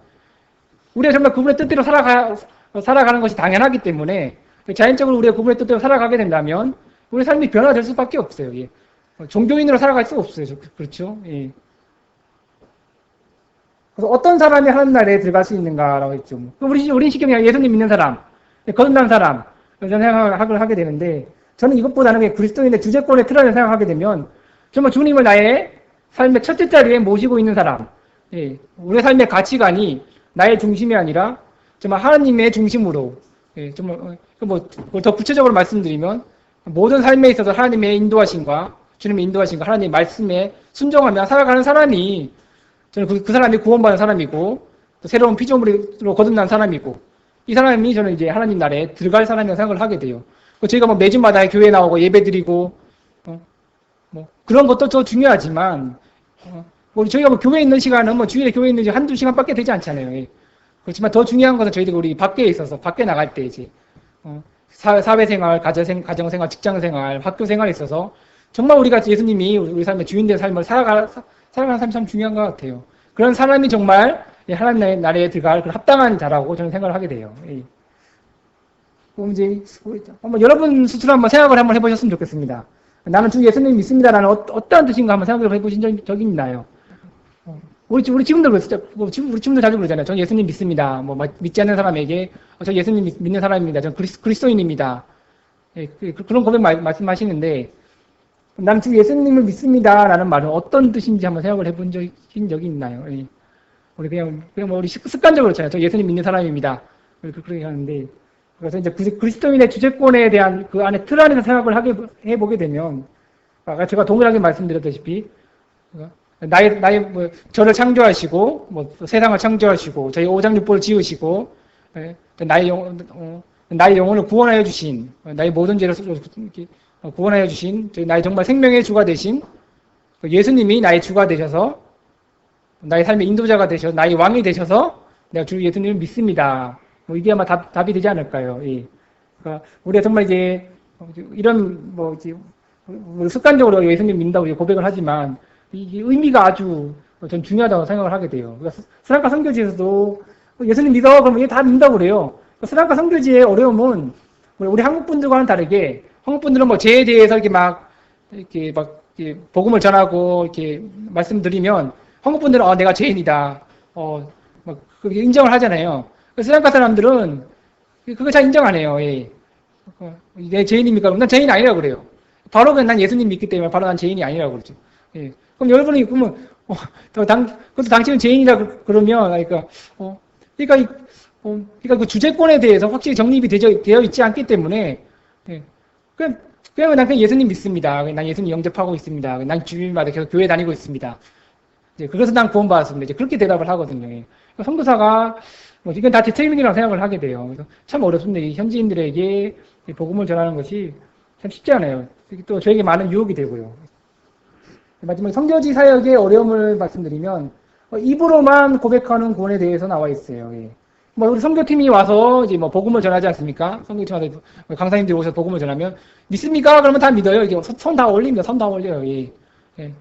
우리가 정말 그분의 뜻대로 살아가는 것이 당연하기 때문에 자연적으로 우리가 그분의 뜻대로 살아가게 된다면 우리의 삶이 변화될 수밖에 없어요. 예. 종교인으로 살아갈 수 없어요. 그렇죠? 예. 그래서 어떤 사람이 하나님 나라에 들어갈 수 있는가라고 했죠. 우리 시경이 예수님 믿는 사람, 거듭난 사람 이런 생각을 하게 되는데 저는 이것보다는 그리스도인의 주제권의 틀 안에 생각하게 되면 정말 주님을 나의 삶의 첫째 자리에 모시고 있는 사람, 예, 우리의 삶의 가치관이 나의 중심이 아니라 정말 하나님의 중심으로, 예, 정말 더 구체적으로 말씀드리면 모든 삶에 있어서 하나님의 인도하심과 주님의 인도하심과 하나님의 말씀에 순종하며 살아가는 사람이 저는 그 사람이 구원받은 사람이고 또 새로운 피조물로 거듭난 사람이고 이 사람이 저는 이제 하나님 나라에 들어갈 사람이라고 생각을 하게 돼요. 저희가 뭐 매주마다 교회 나오고 예배드리고 그런 것도 더 중요하지만, 저희가 교회에 있는 시간은 주일에 교회에 있는 한두 시간밖에 되지 않잖아요. 예. 그렇지만 더 중요한 것은 저희들이 우리 밖에 있어서, 밖에 나갈 때 이제, 사회생활, 가정생활, 직장생활, 학교생활에 있어서, 정말 우리가 예수님이 우리 삶의 주인된 삶을 살아가는 삶이 참 중요한 것 같아요. 그런 사람이 정말 하나님 나라에 들어갈 합당한 자라고 저는 생각을 하게 돼요. 예. 그럼 이제, 여러분 스스로 한번 생각을 한번 해보셨으면 좋겠습니다. 나는 주 예수님 믿습니다라는 어떠한 뜻인가 한번 생각을 해보신 적이 있나요? 우리 지금도 그랬죠. 우리 지금도 자주 그러잖아요. 전 예수님 믿습니다. 믿지 않는 사람에게 저 예수님 믿는 사람입니다. 전 그리스도인입니다. 예, 그런 고백 말씀하시는데 나는 주 예수님을 믿습니다라는 말은 어떤 뜻인지 한번 생각을 해본 적이 있나요? 예. 우리 그냥 우리 습관적으로 그렇잖아요. 저 예수님 믿는 사람입니다. 그렇게 하는데. 그래서 이제 그리스도인의 주제권에 대한 그 안에 틀 안에서 생각을 해보게 되면, 아까 제가 동일하게 말씀드렸다시피, 저를 창조하시고, 세상을 창조하시고, 저희 오장육부를 지으시고, 나의 영혼을 구원하여 주신, 나의 모든 죄를 구원하여 주신, 나의 정말 생명의 주가 되신, 예수님이 나의 주가 되셔서, 나의 삶의 인도자가 되셔서, 나의 왕이 되셔서, 내가 주 예수님을 믿습니다. 이게 아마 답이 되지 않을까요? 예. 그러니까 우리가 정말 이제 이런 습관적으로 예수님 믿는다고 고백을 하지만 이 의미가 아주 전 중요하다고 생각을 하게 돼요. 그러니까 스랑카 선교지에서도 예수님 믿어 그러면 다 믿는다고 그래요. 스랑카 선교지의 어려움은 우리 한국 분들과는 다르게 한국 분들은 죄에 대해서 이렇게 복음을 전하고 이렇게 말씀드리면 한국 분들은 내가 죄인이다. 그렇게 인정을 하잖아요. 스랑카 사람들은 그거 잘 인정 안 해요. 예. 내 죄인입니까? 난 죄인이 아니라고 그래요. 바로 난 예수님 믿기 때문에 바로 난 죄인이 아니라고 그러죠. 예. 그럼 여러분이 그러면 그것도 당신은 죄인이라 그러면, 그러니까, 그러니까 그 주재권에 대해서 확실히 정립이 되어 있지 않기 때문에, 예. 그냥 난 그냥 예수님 믿습니다. 난 예수님 영접하고 있습니다. 난 주일마다 계속 교회 다니고 있습니다. 그래서 난 구원받았습니다. 이제 그렇게 대답을 하거든요. 예. 선교사가, 이건 다 제 책임이라고 생각을 하게 돼요. 그래서 참 어렵습니다. 이 현지인들에게 복음을 전하는 것이 참 쉽지 않아요. 또 저에게 많은 유혹이 되고요. 마지막에 선교지 사역의 어려움을 말씀드리면, 입으로만 고백하는 구원에 대해서 나와 있어요. 예. 우리 선교팀이 와서 이제 복음을 전하지 않습니까? 선교팀 와서 강사님들이 오셔서 복음을 전하면 믿습니까? 그러면 다 믿어요. 이게 손 다 올립니다. 손 다 올려요. 예. 예.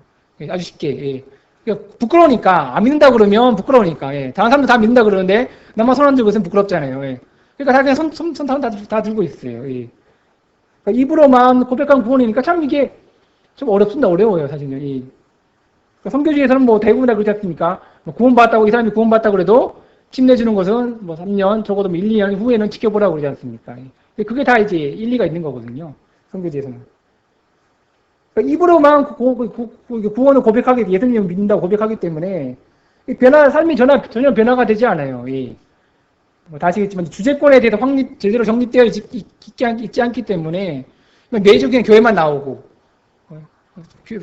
아주 쉽게. 예. 부끄러우니까 안 믿는다 그러면 부끄러우니까. 예. 다른 사람들 다 믿는다 그러는데 나만 손 안 들고 있으면 부끄럽잖아요. 예. 그러니까 다 그냥 손 다 들고 있어요. 예. 그러니까 입으로만 고백한 구원이니까 참 이게 좀 어렵습니다. 어려워요, 사실은요. 예. 그러니까 선교지에서는 대부분 다 그렇지 않습니까? 구원받았다고 이 사람이 구원받았다고 그래도 침내주는 것은 3년, 적어도 1, 2년 후에는 지켜보라고 그러지 않습니까? 그게 다 이제 일리가 있는 거거든요. 선교지에서는. 그러니까 입으로만 구원을 고백하게, 예수님을 믿는다고 고백하기 때문에, 삶이 전혀 변화가 되지 않아요. 다 아시겠지만, 주재권에 대해서 제대로 정립되어 있지 않기 때문에, 매주 그냥 교회만 나오고,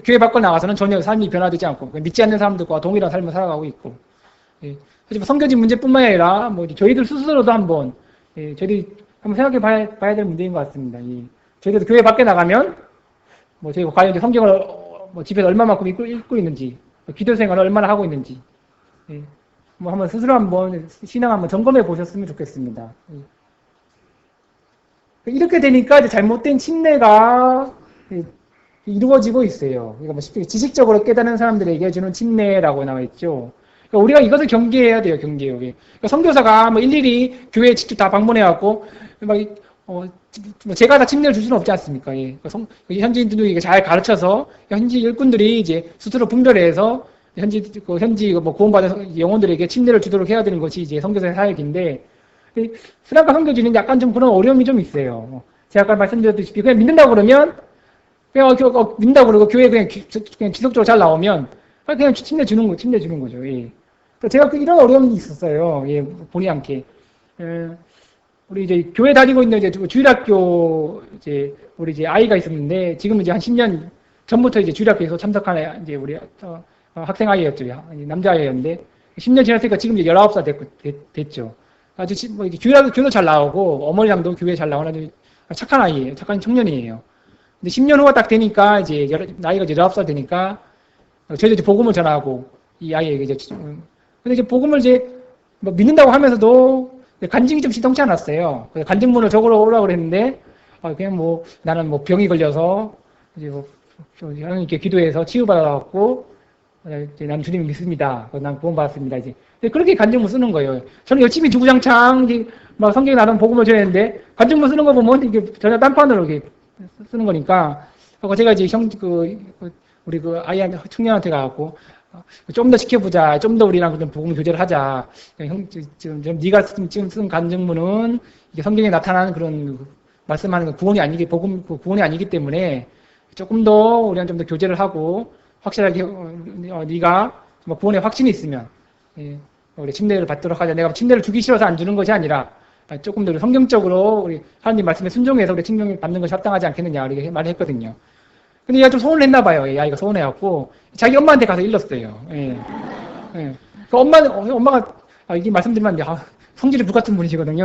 교회 밖을 나가서는 전혀 삶이 변화되지 않고, 믿지 않는 사람들과 동일한 삶을 살아가고 있고, 하지만 선교지 문제뿐만 아니라 저희들 스스로도 저희들이 한번 생각해 봐야 될 문제인 것 같습니다. 저희들도 교회 밖에 나가면 저희가 과연 이제 성경을 집에서 얼마만큼 읽고 있는지, 기도 생활을 얼마나 하고 있는지, 한번 스스로 한번 신앙 한번 점검해 보셨으면 좋겠습니다. 이렇게 되니까 이제 잘못된 침례가 이루어지고 있어요. 그러니까 지식적으로 깨닫는 사람들에게 주는 침례라고 나와 있죠. 그러니까 우리가 이것을 경계해야 돼요, 경계요. 그러니까 선교사가 일일이 교회에 직접 다 방문해갖고, 제가 다 침례를 줄 수는 없지 않습니까? 그러니까 현지인들이 잘 가르쳐서, 현지 일꾼들이 이제 스스로 분별해서, 현지 구원받은 영혼들에게 침례를 주도록 해야 되는 것이 이제 선교사의 사역인데, 스리랑카 선교지는 약간 좀 그런 어려움이 좀 있어요. 제가 아까 말씀드렸듯이, 그냥 믿는다고 그러면, 믿는다고 그러고 교회에 그냥 지속적으로 잘 나오면, 그냥 침례 주는 거죠. 제가 이런 어려움이 있었어요. 본의 않게. 우리 이제 교회 다니고 있는 이제 주일학교 우리 이제 아이가 있었는데, 지금 이제 한 10년 전부터 이제 주일학교에서 참석하는 이제 우리 학생 아이였죠. 남자아이였는데, 10년 지났으니까 지금 이제 19살 됐죠. 아주 주일학교도 잘 나오고, 어머니랑도 교회 잘 나오는 아주 착한 아이예요. 착한 청년이에요. 근데 10년 후가 딱 되니까, 나이가 이제 19살 되니까, 저희도 이제 복음을 전하고, 이 아이에게 근데 이제 복음을 믿는다고 하면서도 간증이 좀 시동치 않았어요. 그래서 간증문을 적으러 오라고 그랬는데, 그냥 나는 병이 걸려서, 하나님께 기도해서 치유받아갖고, 난 주님 믿습니다. 난 구원받았습니다. 그렇게 간증문 쓰는 거예요. 저는 열심히 주구장창, 성경에 나름 복음을 전했는데, 간증문 쓰는 거 보면 이게 전혀 딴판으로 이렇게 쓰는 거니까, 제가 이제 우리 아이한테, 청년한테 가갖고, 좀 더 지켜보자. 좀 더 우리랑 좀 복음 교제를 하자. 지금 네가 지금 쓴 간증문은 이게 성경에 나타나는 그런 말씀하는 구원이 아니기 때문에 조금 더 우리랑 좀 더 교제를 하고 확실하게 네가 구원에 확신이 있으면 우리 침례를 받도록 하자. 내가 침례를 주기 싫어서 안 주는 것이 아니라 조금 더 성경적으로 우리 하나님 말씀에 순종해서 우리 침례를 받는 것이 합당하지 않겠느냐 이렇게 말을 했거든요. 근데 얘가 좀 소원을 했나 봐요. 아이가 소원해갖고 자기 엄마한테 가서 일렀어요. 그 엄마가 이게 말씀드리면 성질이 불같은 분이시거든요.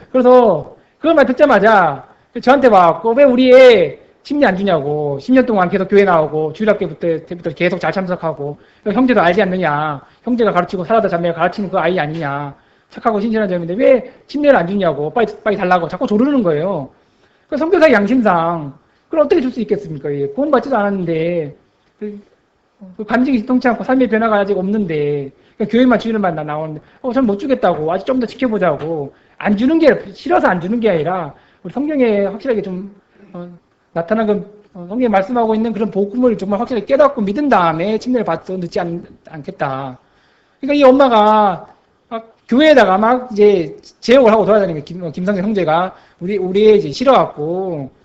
그래서 그걸 말 듣자마자 저한테 와갖고 왜 우리 애 침례 안 주냐고 10년 동안 계속 교회 나오고 주일학교 때부터 계속 잘 참석하고 형제도 알지 않느냐. 형제가 가르치고 사라다 자매가 가르치는 그 아이 아니냐. 착하고 신실한 점인데 왜 침례를 안 주냐고 빨리 달라고 자꾸 조르는 거예요. 그 선교사의 양심상 그걸 어떻게 줄 수 있겠습니까? 구원받지도 않았는데, 간증이 시동치 않고 삶의 변화가 아직 없는데, 교회만 주일만 나오는데, 전 못 주겠다고, 아직 좀 더 지켜보자고, 안 주는 게, 싫어서 안 주는 게 아니라, 우리 성경에 확실하게 좀, 나타난 성경에 말씀하고 있는 그런 복음을 정말 확실하게 깨닫고 믿은 다음에 침례를 받도 늦지 않겠다. 그러니까 이 엄마가, 교회에다가 막 제욕을 하고 돌아다니는 김성재 형제가, 우리 애 싫어갖고,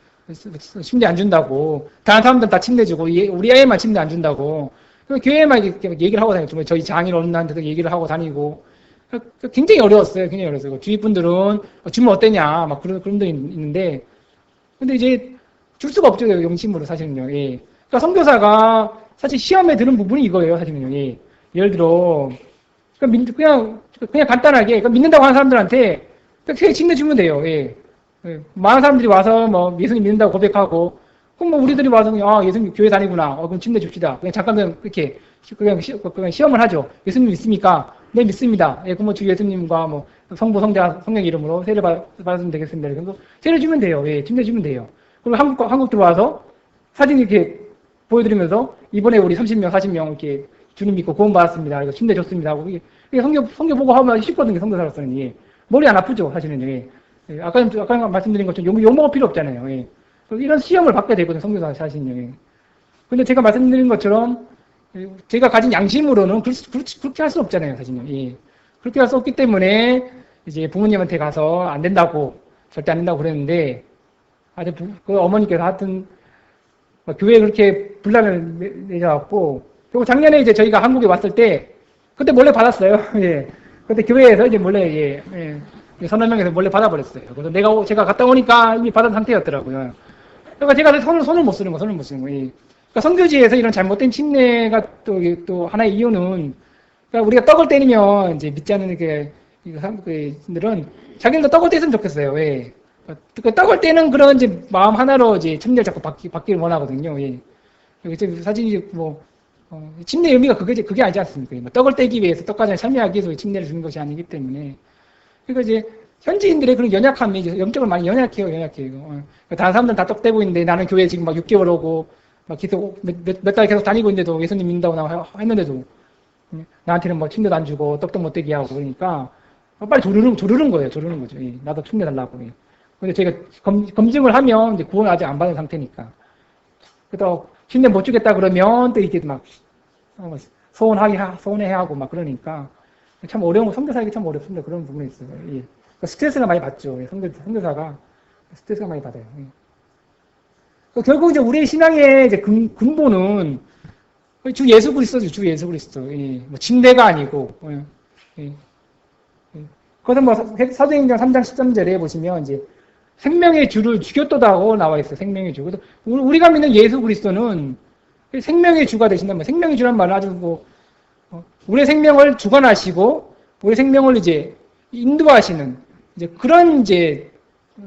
침례 안 준다고. 다른 사람들은 다 침례 주고, 우리 애만 침례 안 준다고. 교회에만 이렇게 얘기를 하고 다니고, 저희 장인어른한테도 얘기를 하고 다니고, 굉장히 어려웠어요. 굉장히 어려웠어요. 주위 분들은 주면 어때냐, 막 그런 분들이 있는데, 근데 이제 줄 수가 없죠. 영심으로 사실은요. 예. 그러니까 선교사가 사실 시험에 드는 부분이 이거예요. 사실은요. 예. 예를 들어, 그냥 간단하게, 그러니까 믿는다고 하는 사람들한테 그냥 침내주면 돼요. 예. 예. 많은 사람들이 와서 뭐 예수님 믿는다고 고백하고, 그럼 뭐 우리들이 와서 아 예수님 교회 다니구나. 그럼 침내 줍시다. 그냥 잠깐 그렇게 그냥 시험을 하죠. 예수님 믿습니까? 네 믿습니다. 예, 그럼 주 예수님과 뭐 성부 성령 이름으로 세례 받으면 되겠습니다. 그래서 세례 주면 돼요. 예, 침내 주면 돼요. 그리고 한국 들어와서 사진 이렇게 보여드리면서 이번에 우리 30명, 40명 이렇게 주님 믿고 구원 받았습니다. 그래서 침대 줬습니다. 하고 이게 성경 보고 하면 쉽거든요. 성도사로서는. 예. 머리 안 아프죠, 사실은. 예. 예. 아까 말씀드린 것처럼 욕 먹을 필요 없잖아요. 예. 이런 시험을 받게 되거든요, 성교사 사실은요. 근데 제가 말씀드린 것처럼 제가 가진 양심으로는 그렇게 할 수 없잖아요, 사실은요. 예. 그렇게 할 수 없기 때문에 이제 부모님한테 가서 안 된다고, 절대 안 된다고 그랬는데, 그 어머니께서 하여튼 교회에 그렇게 분란을 내셔갖고, 그리고 작년에 이제 저희가 한국에 왔을 때, 그때 몰래 받았어요. 예. 그때 교회에서 이제 몰래, 서너 명에서 몰래 받아버렸어요. 그래서 제가 갔다 오니까 이미 받은 상태였더라고요. 그러니까 제가 손을 못 쓰는 거예요. 그러니까 선교지에서 이런 잘못된 침례가 또 하나의 이유는, 그러니까 우리가 떡을 때리면 이제 믿지 않는 사람들은 자기들도 떡을 떼으면 좋겠어요. 예. 그 떡을 떼는 그런 이제 마음 하나로 이제 침례를 자꾸 받기를 원하거든요. 예. 사실 이제 침례 의미가 그게 아니지 않습니까? 뭐 떡을 떼기 위해서 떡과자를 참여하기 위해서 침례를 주는 것이 아니기 때문에. 그러니까 이제 현지인들의 그런 연약함이 이제 영적으로 많이 연약해요. 다른 사람들은 다 떡 떼고 있는데 나는 교회 지금 막 6개월 오고 막 계속 몇 달 계속 다니고 있는데도 예수님 믿는다고 했는데도 나한테는 뭐 침례도 안 주고 떡도 못 떼게 하고 그러니까 빨리 조르는 거죠. 예. 나도 침례 달라고. 예. 근데 저희가 검증을 하면 이제 구원을 아직 안 받은 상태니까. 그래서 침례 못 주겠다 그러면 또 이렇게 막 서운해하고 막 그러니까 참 어려운 거, 선교사에게 참 어렵습니다. 그런 부분이 있어요. 예. 그러니까 스트레스가 많이 받죠. 예. 선교사가 스트레스가 많이 받아요. 예. 결국 이제 우리의 신앙의 이제 근본은 주 예수 그리스도죠. 주 예수 그리스도. 예. 뭐 침례가 아니고. 예. 그래서 뭐 사도행전 3장 13절에 보시면 이제 생명의 주를 죽였도다고 나와 있어요. 생명의 주. 그래서 우리가 믿는 예수 그리스도는 생명의 주가 되신다. 생명의 주란 말은 아주 우리의 생명을 주관하시고 우리 생명을 이제 인도하시는 이제 그런 이제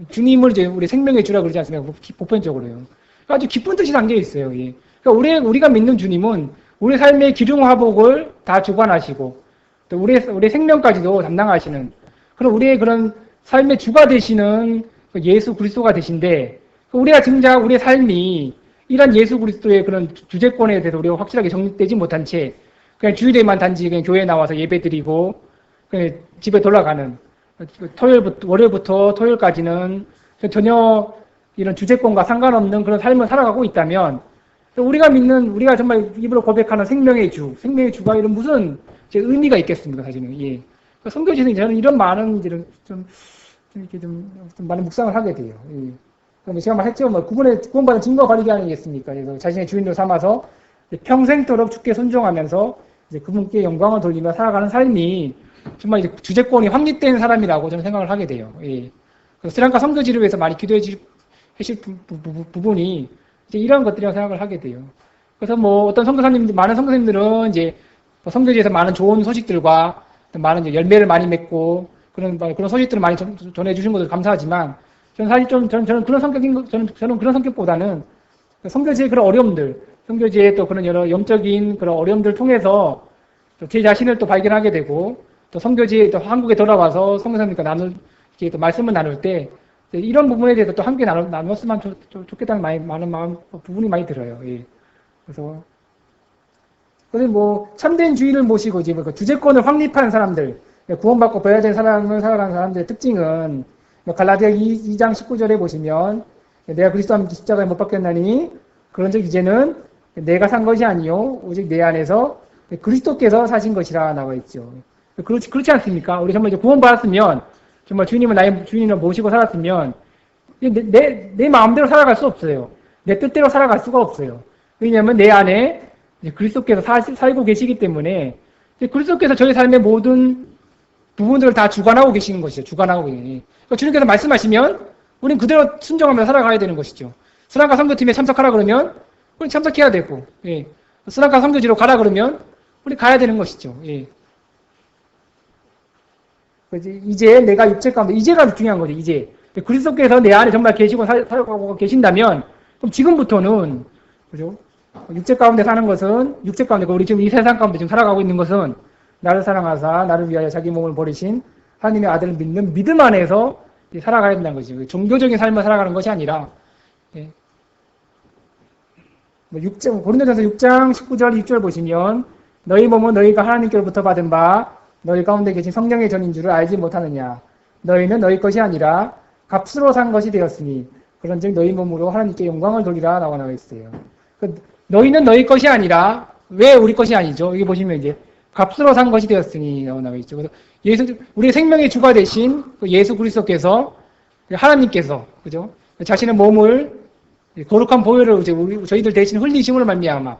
주님을 이제 우리 생명의 주라 그러지 않습니까? 보편적으로요. 그러니까 아주 기쁜 뜻이 담겨 있어요. 예. 그러니까 우리가 믿는 주님은 우리 삶의 기중 화복을 다 주관하시고 또 우리 생명까지도 담당하시는 그런 우리의 그런 삶의 주가 되시는 예수 그리스도가 되신데 우리가 진짜 우리의 삶이 이런 예수 그리스도의 그런 주재권에 대해서 우리가 확실하게 정립되지 못한 채 그냥 주일에만 단지 그냥 교회에 나와서 예배드리고 그냥 집에 돌아가는 월요일부터 토요일까지는 전혀 이런 주재권과 상관없는 그런 삶을 살아가고 있다면 우리가 정말 입으로 고백하는 생명의 주가 이런 무슨 의미가 있겠습니까, 사실은. 예. 선교지에서 저는 이런 많은 좀 많은 묵상을 하게 돼요. 예. 그럼 제가 말했죠, 구원받은 증거 가리기 아니겠습니까? 그래서 자신의 주인으로 삼아서 평생토록 주께 순종하면서 이제 그분께 영광을 돌리며 살아가는 삶이 정말 이제 주재권이 확립된 사람이라고 저는 생각을 하게 돼요. 예. 그래서 스리랑카 선교지를 위해서 많이 기도해 주실 부분이 이제 이런 것들이라고 생각을 하게 돼요. 그래서 어떤 많은 선교사님들은 이제 선교지에서 많은 좋은 소식들과 많은 이제 열매를 많이 맺고 그런 소식들을 많이 전해주신 것을 감사하지만 저는 사실 저는 그런 성격보다는 선교지의 그런 어려움들, 선교지의 또 그런 여러 영적인 그런 어려움들을 통해서 제 자신을 또 발견하게 되고 또 선교지에 또 한국에 돌아와서 선교사님과 이렇게 또 말씀을 나눌 때 이런 부분에 대해서 또 함께 나눴으면 좋겠다는 많은 부분이 많이 들어요. 예. 그래서 참된 주인을 모시고 이제 주재권을 확립한 사람들, 구원받고 보혈된 사랑을 살아가는 사람들의 특징은 갈라디아 2장 19절에 보시면 내가 그리스도와 함께 십자가에 못 박혔나니 그런즉 이제는 내가 산 것이 아니요 오직 내 안에서 그리스도께서 사신 것이라 나와 있죠. 그렇지 않습니까? 우리 정말 이제 구원받았으면 정말 주님을 나의 주인으로 모시고 살았으면 내 마음대로 살아갈 수 없어요. 내 뜻대로 살아갈 수가 없어요. 왜냐하면 내 안에 이제 그리스도께서 살고 계시기 때문에 이제 그리스도께서 저희 삶의 모든 부분들을 다 주관하고 계시는 것이죠. 주관하고 계시니. 그러니까 주님께서 말씀하시면 우린 그대로 순종하면서 살아가야 되는 것이죠. 스랑카 선교팀에 참석하라 그러면 우리 참석해야 되고, 예. 스랑카 선교지로 가라 그러면 우리 가야 되는 것이죠. 예. 이제 내가 육체 가운데, 이제가 중요한 거죠, 이제. 그리스도께서 내 안에 정말 계시고 살아가고 계신다면, 그럼 지금부터는, 그죠? 육체 가운데 사는 것은, 육체 가운데, 우리 지금 이 세상 가운데 지금 살아가고 있는 것은, 나를 사랑하사, 나를 위하여 자기 몸을 버리신 하나님의 아들을 믿는 믿음 안에서 살아가야 된다는 거죠. 종교적인 삶을 살아가는 것이 아니라, 예. 고린도전서 6장 19절, 20절 보시면, 너희 몸은 너희가 하나님께로부터 받은 바, 너희 가운데 계신 성령의 전인 줄을 알지 못하느냐. 너희는 너희 것이 아니라 값으로 산 것이 되었으니 그런즉 너희 몸으로 하나님께 영광을 돌리라 라고 나와 있어요. 너희는 너희 것이 아니라 왜 우리 것이 아니죠? 여기 보시면 이제 값으로 산 것이 되었으니 라고 나와 있죠. 그래서 우리의 생명의 주가 되신 예수 그리스도께서 하나님께서 그죠? 자신의 몸을 거룩한 보혈을 이제 저희들 대신 흘리심으로 말미암아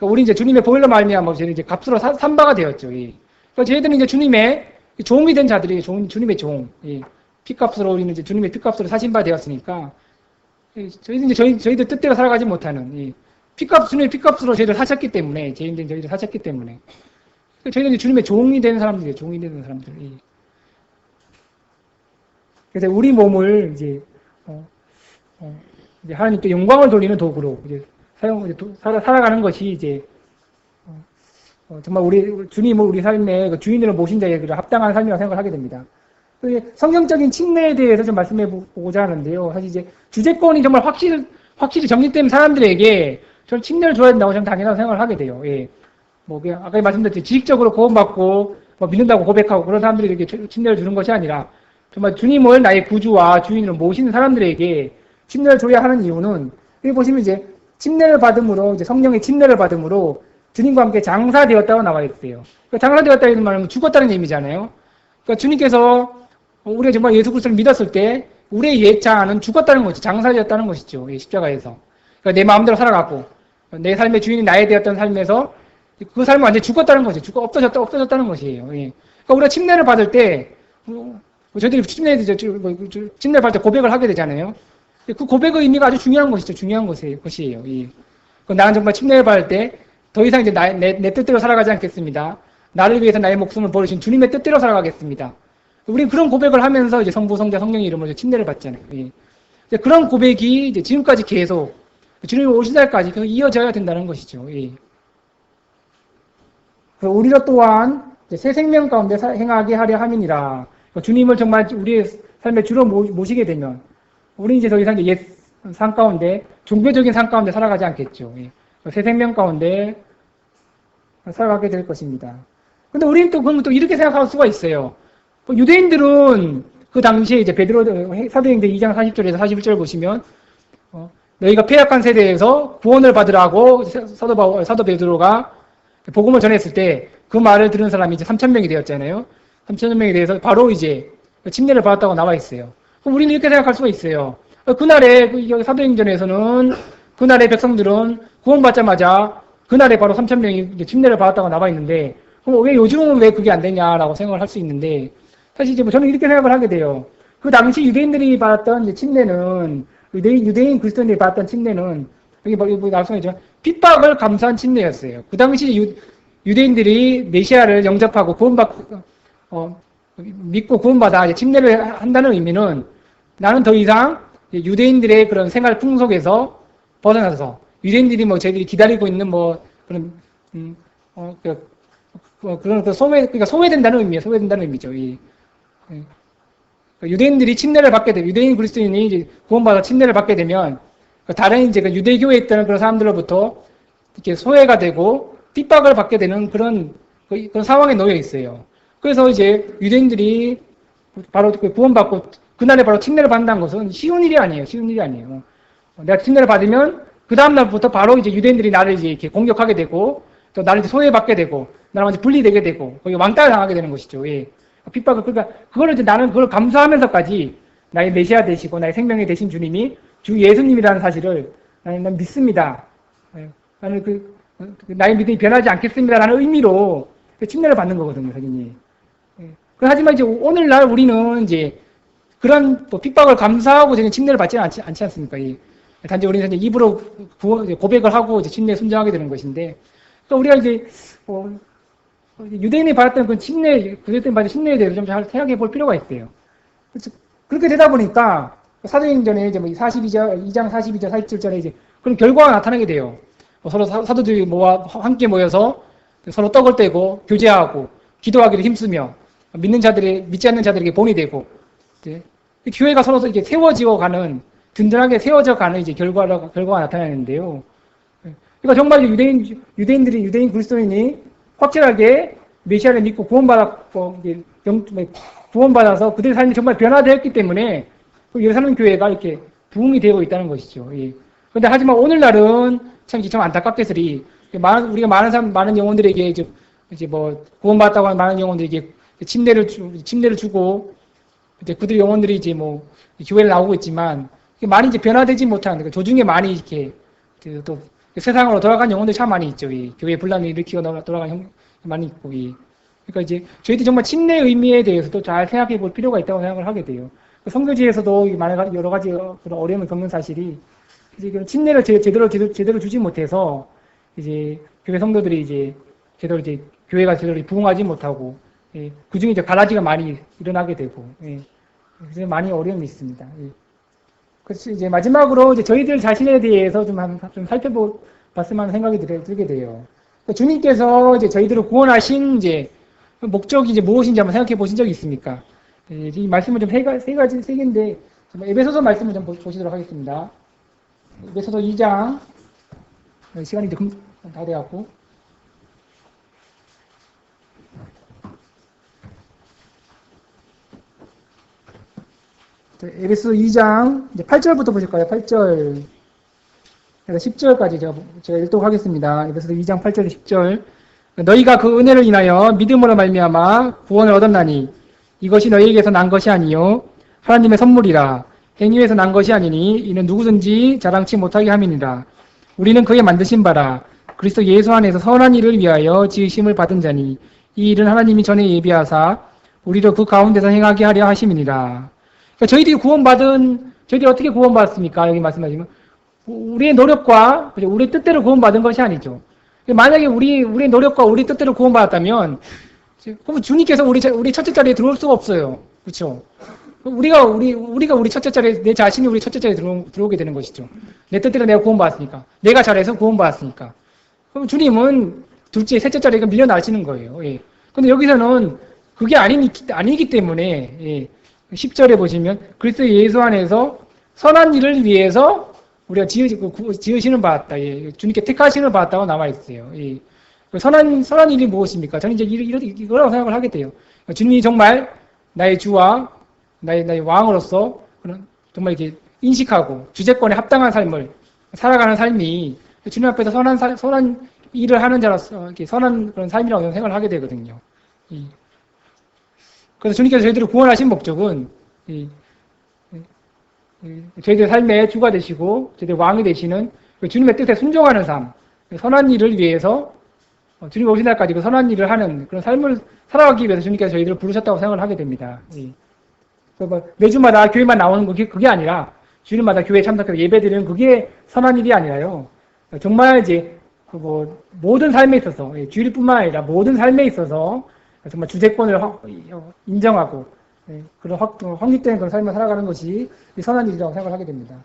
우리 이제 주님의 보혈로 말미암아 저희는 이제 값으로 산 바가 되었죠. 그러니까 저희들은 이제 주님의 종이 된 자들이 주님의 종, 피값으로 우리는 이제 주님의 피값으로 사신 바 되었으니까 저희들 이제 저희들 뜻대로 살아가지 못하는 주님의 피값으로 저희들 사셨기 때문에 죄인된 저희들 사셨기 때문에 저희는 이제 주님의 종이 되는 사람들이에요. 종이 되는 사람들. 그래서 우리 몸을 이제 하나님께 영광을 돌리는 도구로 이제 살아가는 것이 이제 정말 우리 주님을 우리 삶의 그 주인으로 모신 자의 합당한 삶이라고 생각을 하게 됩니다. 성경적인 침례에 대해서 좀 말씀해 보고자 하는데요. 사실 이제 주제권이 정말 확실히 정립된 사람들에게 저는 침례를 줘야 된다고 저는 당연하다고 생각을 하게 돼요. 뭐 그냥 아까 말씀드렸듯이 지식적으로 구원받고 뭐 믿는다고 고백하고 그런 사람들이 이렇게 침례를 주는 것이 아니라 정말 주님을 나의 구주와 주인으로 모시는 사람들에게 침례를 줘야 하는 이유는 여기 보시면 이제 침례를 받음으로 이제 성령의 침례를 받음으로 주님과 함께 장사되었다고 나와 있어요. 그러니까 장사되었다는 말은 죽었다는 의미잖아요. 그러니까 주님께서 우리가 정말 예수 그리스도를 믿었을 때 우리의 옛자는 죽었다는 것이죠. 장사되었다는 것이죠. 십자가에서. 그러니까 내 마음대로 살아가고 내 삶의 주인이 나에 되었던 삶에서 그 삶은 완전히 죽었다는 거죠. 없어졌다는 것이에요. 그러니까 우리가 침례를 받을 때 저희들이 침례를 받을 때 고백을 하게 되잖아요. 그 고백의 의미가 아주 중요한 것이죠. 중요한 것이에요. 나는 정말 침례를 받을 때 더 이상 이제 내 뜻대로 살아가지 않겠습니다. 나를 위해서 나의 목숨을 버리신 주님의 뜻대로 살아가겠습니다. 우리는 그런 고백을 하면서 이제 성부, 성자, 성령의 이름으로 침례를 받잖아요. 그런 고백이 이제 지금까지 계속 주님이 오신 날까지 계속 이어져야 된다는 것이죠. 우리로 또한 새 생명 가운데 행하게 하려 함이니라. 주님을 정말 우리의 삶의 주로 모시게 되면 우리는 이제 더 이상 옛 삶 가운데 종교적인 삶 가운데 살아가지 않겠죠. 새 생명 가운데 살아가게 될 것입니다. 근데 우리는 또 그러면 또 이렇게 생각할 수가 있어요. 유대인들은 그 당시에 이제 베드로 사도행전 2장 40절에서 41절 보시면 너희가 패역한 세대에서 구원을 받으라고 사도 베드로가 복음을 전했을 때 그 말을 들은 사람이 이제 3,000명이 되었잖아요. 3,000명에 대해서 바로 이제 침례를 받았다고 나와 있어요. 그럼 우리는 이렇게 생각할 수가 있어요. 그날에 사도행전에서는 그날의 백성들은 구원받자마자 그날에 바로 3,000명이 침례를 받았다고 나와 있는데 그럼 왜 요즘은 왜 그게 안 되냐라고 생각을 할 수 있는데 사실 이제 저는 이렇게 생각을 하게 돼요. 그 당시 유대인들이 받았던 침례는 유대인 그리스도인들이 받았던 침례는 여기 말씀하셨지만 핍박을 감수한 침례였어요. 그 당시 유대인들이 메시아를 영접하고 믿고 구원받아 이제 침례를 한다는 의미는 나는 더 이상 유대인들의 그런 생활 풍속에서 벗어나서 유대인들이 저희들이 기다리고 있는 그러니까 소외된다는 의미예요. 소외된다는 의미죠. 유대인들이 침례를 받게 되면 유대인 그리스도인이 이제 구원받아 침례를 받게 되면 다른 이제 유대교에 있던 그런 사람들로부터 이렇게 소외가 되고 핍박을 받게 되는 그런 상황에 놓여 있어요. 그래서 이제 유대인들이 바로 구원받고 그날에 바로 침례를 받는다는 것은 쉬운 일이 아니에요. 쉬운 일이 아니에요. 내가 침례를 받으면 그 다음날부터 바로 이제 유대인들이 나를 이제 이렇게 공격하게 되고 또 나를 이제 소외받게 되고 나랑 이제 분리되게 되고 거기 왕따를 당하게 되는 것이죠. 핍박을 그러니까 그거를 이제 나는 그걸 감수하면서까지 나의 메시아 되시고 나의 생명이 되신 주님이 주 예수님이라는 사실을 나는 믿습니다. 나는 나의 믿음이 변하지 않겠습니다라는 의미로 침례를 받는 거거든요, 선생님. 하지만 이제 오늘날 우리는 이제 그런 또 핍박을 감수하고 저는 침례를 받지는 않지 않습니까? 단지 우리는 이제 입으로 고백을 하고 이제 침례에 순종하게 되는 것인데, 또 우리가 이제 유대인이 받았던 그 침례, 그들이 받은 침례에 대해서 좀 잘 생각해 볼 필요가 있어요. 그렇게 되다 보니까 사도행전에 이제 2장 42절 47절에 이제 그런 결과가 나타나게 돼요. 서로 사도들이 함께 모여서 서로 떡을 떼고 교제하고 기도하기를 힘쓰며 믿지 않는 자들에게 본이 되고, 이제 교회가 서로 이렇게 세워지어 가는, 든든하게 세워져 가는 이제 결과가 나타나는데요. 그러니까 정말 유대인 그리스도인이 확실하게 메시아를 믿고 구원받아서 그들의 삶이 정말 변화되었기 때문에 예루살렘 교회가 이렇게 부흥이 되고 있다는 것이죠. 그런데 하지만 오늘날은 참 안타깝게서리 우리가 많은 영혼들에게 이제 구원받았다고 하는 많은 영혼들에게 침례를 주고 이제 그들 영혼들이 이제 교회를 나오고 있지만 많이 이제 변화되지 못한, 그러니까 조중에 많이 이렇게 또 세상으로 돌아간 영혼들이 참 많이 있죠. 교회 분란을 일으키고 돌아간 영혼이 많이 있고. 그러니까 이제 저희들이 정말 침례의 의미에 대해서도 잘 생각해 볼 필요가 있다고 생각을 하게 돼요. 성교지에서도 여러 가지 그런 어려움을 겪는 사실이 이제 침례를 제대로 주지 못해서 이제 교회 성도들이 이제 교회가 제대로 부흥하지 못하고, 그 중에 이제 가라지가 많이 일어나게 되고, 그래서 많이 어려움이 있습니다. 그래서 이제 마지막으로 이제 저희들 자신에 대해서 좀 살펴봤으면 하는 생각이 들게 돼요. 주님께서 이제 저희들을 구원하신 이제 목적이 이제 무엇인지 한번 생각해 보신 적이 있습니까? 이 말씀은 좀 세 개인데, 에베소서 말씀을 좀 보시도록 하겠습니다. 에베소서 2장, 시간이 이제 다 돼갖고. 에베소 2장 이제 8절부터 보실까요? 8절. 10절까지 제가 읽도록 하겠습니다. 에베소 2장 8절 10절. 너희가 그 은혜를 인하여 믿음으로 말미암아 구원을 얻었나니 이것이 너희에게서 난 것이 아니요 하나님의 선물이라. 행위에서 난 것이 아니니 이는 누구든지 자랑치 못하게 함이니라. 우리는 그의 만드신 바라 그리스도 예수 안에서 선한 일을 위하여 지으심을 받은 자니 이 일은 하나님이 전에 예비하사 우리로 그 가운데서 행하게 하려 하심이니라. 그러니까 저희들이 어떻게 구원받았습니까? 여기 말씀하시면 우리의 노력과 우리의 뜻대로 구원받은 것이 아니죠. 만약에 우리의 노력과 우리 뜻대로 구원받았다면 그럼 주님께서 우리 첫째 자리에 들어올 수가 없어요. 그렇죠? 우리가 우리 첫째 자리에, 내 자신이 우리 첫째 자리에 들어오게 되는 것이죠. 내 뜻대로 내가 구원받았으니까, 내가 잘해서 구원받았으니까. 그럼 주님은 둘째, 셋째 자리에 밀려나시는 거예요. 근데 여기서는 그게 아니기 때문에 10절에 보시면 그리스도 예수 안에서 선한 일을 위해서 우리가 지으시는 받았다. 주님께 택하시는 받았다고 나와 있어요. 선한 일이 무엇입니까? 저는 이제 이거라고 생각을 하게 돼요. 주님이 정말 나의 주와 나의 왕으로서 정말 이렇게 인식하고 주제권에 합당한 삶을 살아가는 삶이 주님 앞에서 선한 일을 하는 자로서 이렇게 선한 그런 삶이라고 생각을 하게 되거든요. 그래서 주님께서 저희들을 구원하신 목적은 저희들 삶의 주가 되시고 저희들 왕이 되시는 주님의 뜻에 순종하는 삶, 선한 일을 위해서 주님 오신 날까지 그 선한 일을 하는 그런 삶을 살아가기 위해서 주님께서 저희들을 부르셨다고 생각을 하게 됩니다. 매주마다 교회만 나오는 그게 아니라 주일마다 교회에 참석해서 예배드리는 그게 선한 일이 아니라요. 정말 이제 모든 삶에 있어서 주일뿐만 아니라 모든 삶에 있어서 정말 주제권을 인정하고 그런 확립된 그런 삶을 살아가는 것이 선한 일이라고 생각을 하게 됩니다.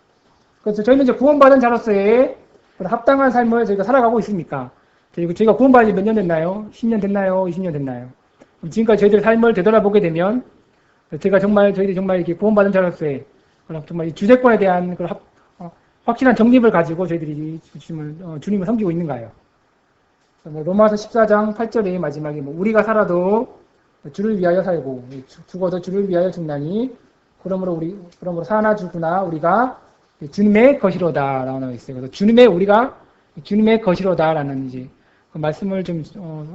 그래서 저희는 이제 구원받은 자로서의 합당한 삶을 저희가 살아가고 있습니까? 저희가 구원받은 지 몇 년 됐나요? 10년 됐나요? 20년 됐나요? 지금까지 저희들 삶을 되돌아보게 되면 저희들이 정말 이렇게 구원받은 자로서의 정말 주제권에 대한 그런 확실한 정립을 가지고 저희들이 주님을 섬기고 있는가요? 로마서 14장 8절의 마지막에 우리가 살아도 주를 위하여 살고 죽어도 주를 위하여 죽나니 그러므로 사나 죽으나 우리가 주님의 것이로다라고 나와 있어요. 그래서 우리가 주님의 것이로다라는 이제 그 말씀을 좀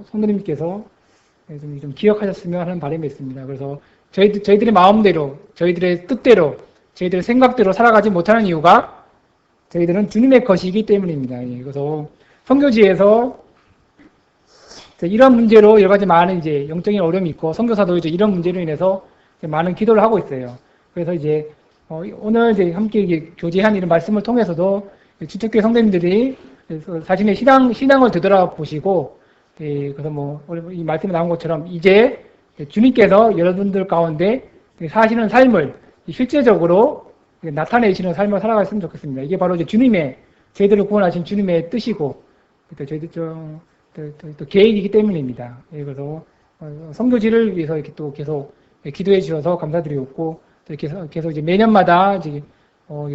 성도님께서 좀 기억하셨으면 하는 바람이 있습니다. 그래서 저희들의 마음대로, 저희들의 뜻대로, 저희들의 생각대로 살아가지 못하는 이유가 저희들은 주님의 것이기 때문입니다. 그래서 선교지에서 이런 문제로 여러 가지 많은 이제 영적인 어려움이 있고, 선교사도 이제 이런 문제로 인해서 많은 기도를 하고 있어요. 그래서 이제 오늘 이제 함께 이게 교제한 이런 말씀을 통해서도 주택교회 성도님들이 자신의 신앙을 되돌아보시고, 그래서 뭐 이 말씀에 나온 것처럼 이제 주님께서 여러분들 가운데 사시는 삶을 실제적으로 나타내시는 삶을 살아갔으면 좋겠습니다. 이게 바로 이제 주님의, 저희들을 구원하신 주님의 뜻이고, 또 저희들 또 계획이기 때문입니다. 그래서 선교지를 위해서 이렇게 또 계속 기도해 주셔서 감사드리고, 또 계속 이제 매년마다 이제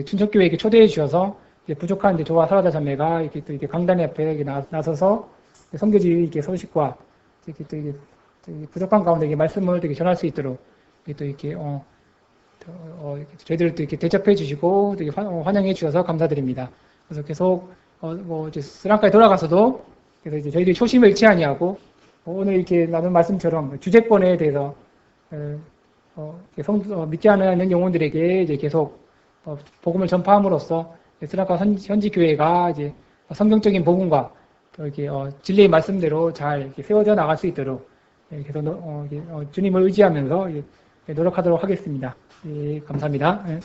춘천교회에 이렇게 초대해 주셔서 이제 부족한 이제 저와 사라다 자매가 이렇게 또 이렇게 강단 앞에 이렇게 나서서 선교지 이렇게 소식과 이렇게 또 이게 부족한 가운데 이렇게 말씀을 되게 전할 수 있도록 또 이렇게 저희들을 또 이렇게 대접해 주시고 되게 환영해 주셔서 감사드립니다. 그래서 계속 이제 스리랑카에 돌아가서도 그래서 이제 저희들이 초심을 잃지 아니하고 오늘 이렇게 나눈 말씀처럼 주재권에 대해서 믿지 않는 영혼들에게 이제 계속 복음을 전파함으로써 스리랑카 현지 교회가 이제 성경적인 복음과 또 이렇게 진리의 말씀대로 잘 이렇게 세워져 나갈 수 있도록 계속 주님을 의지하면서 노력하도록 하겠습니다. 예, 감사합니다. 예.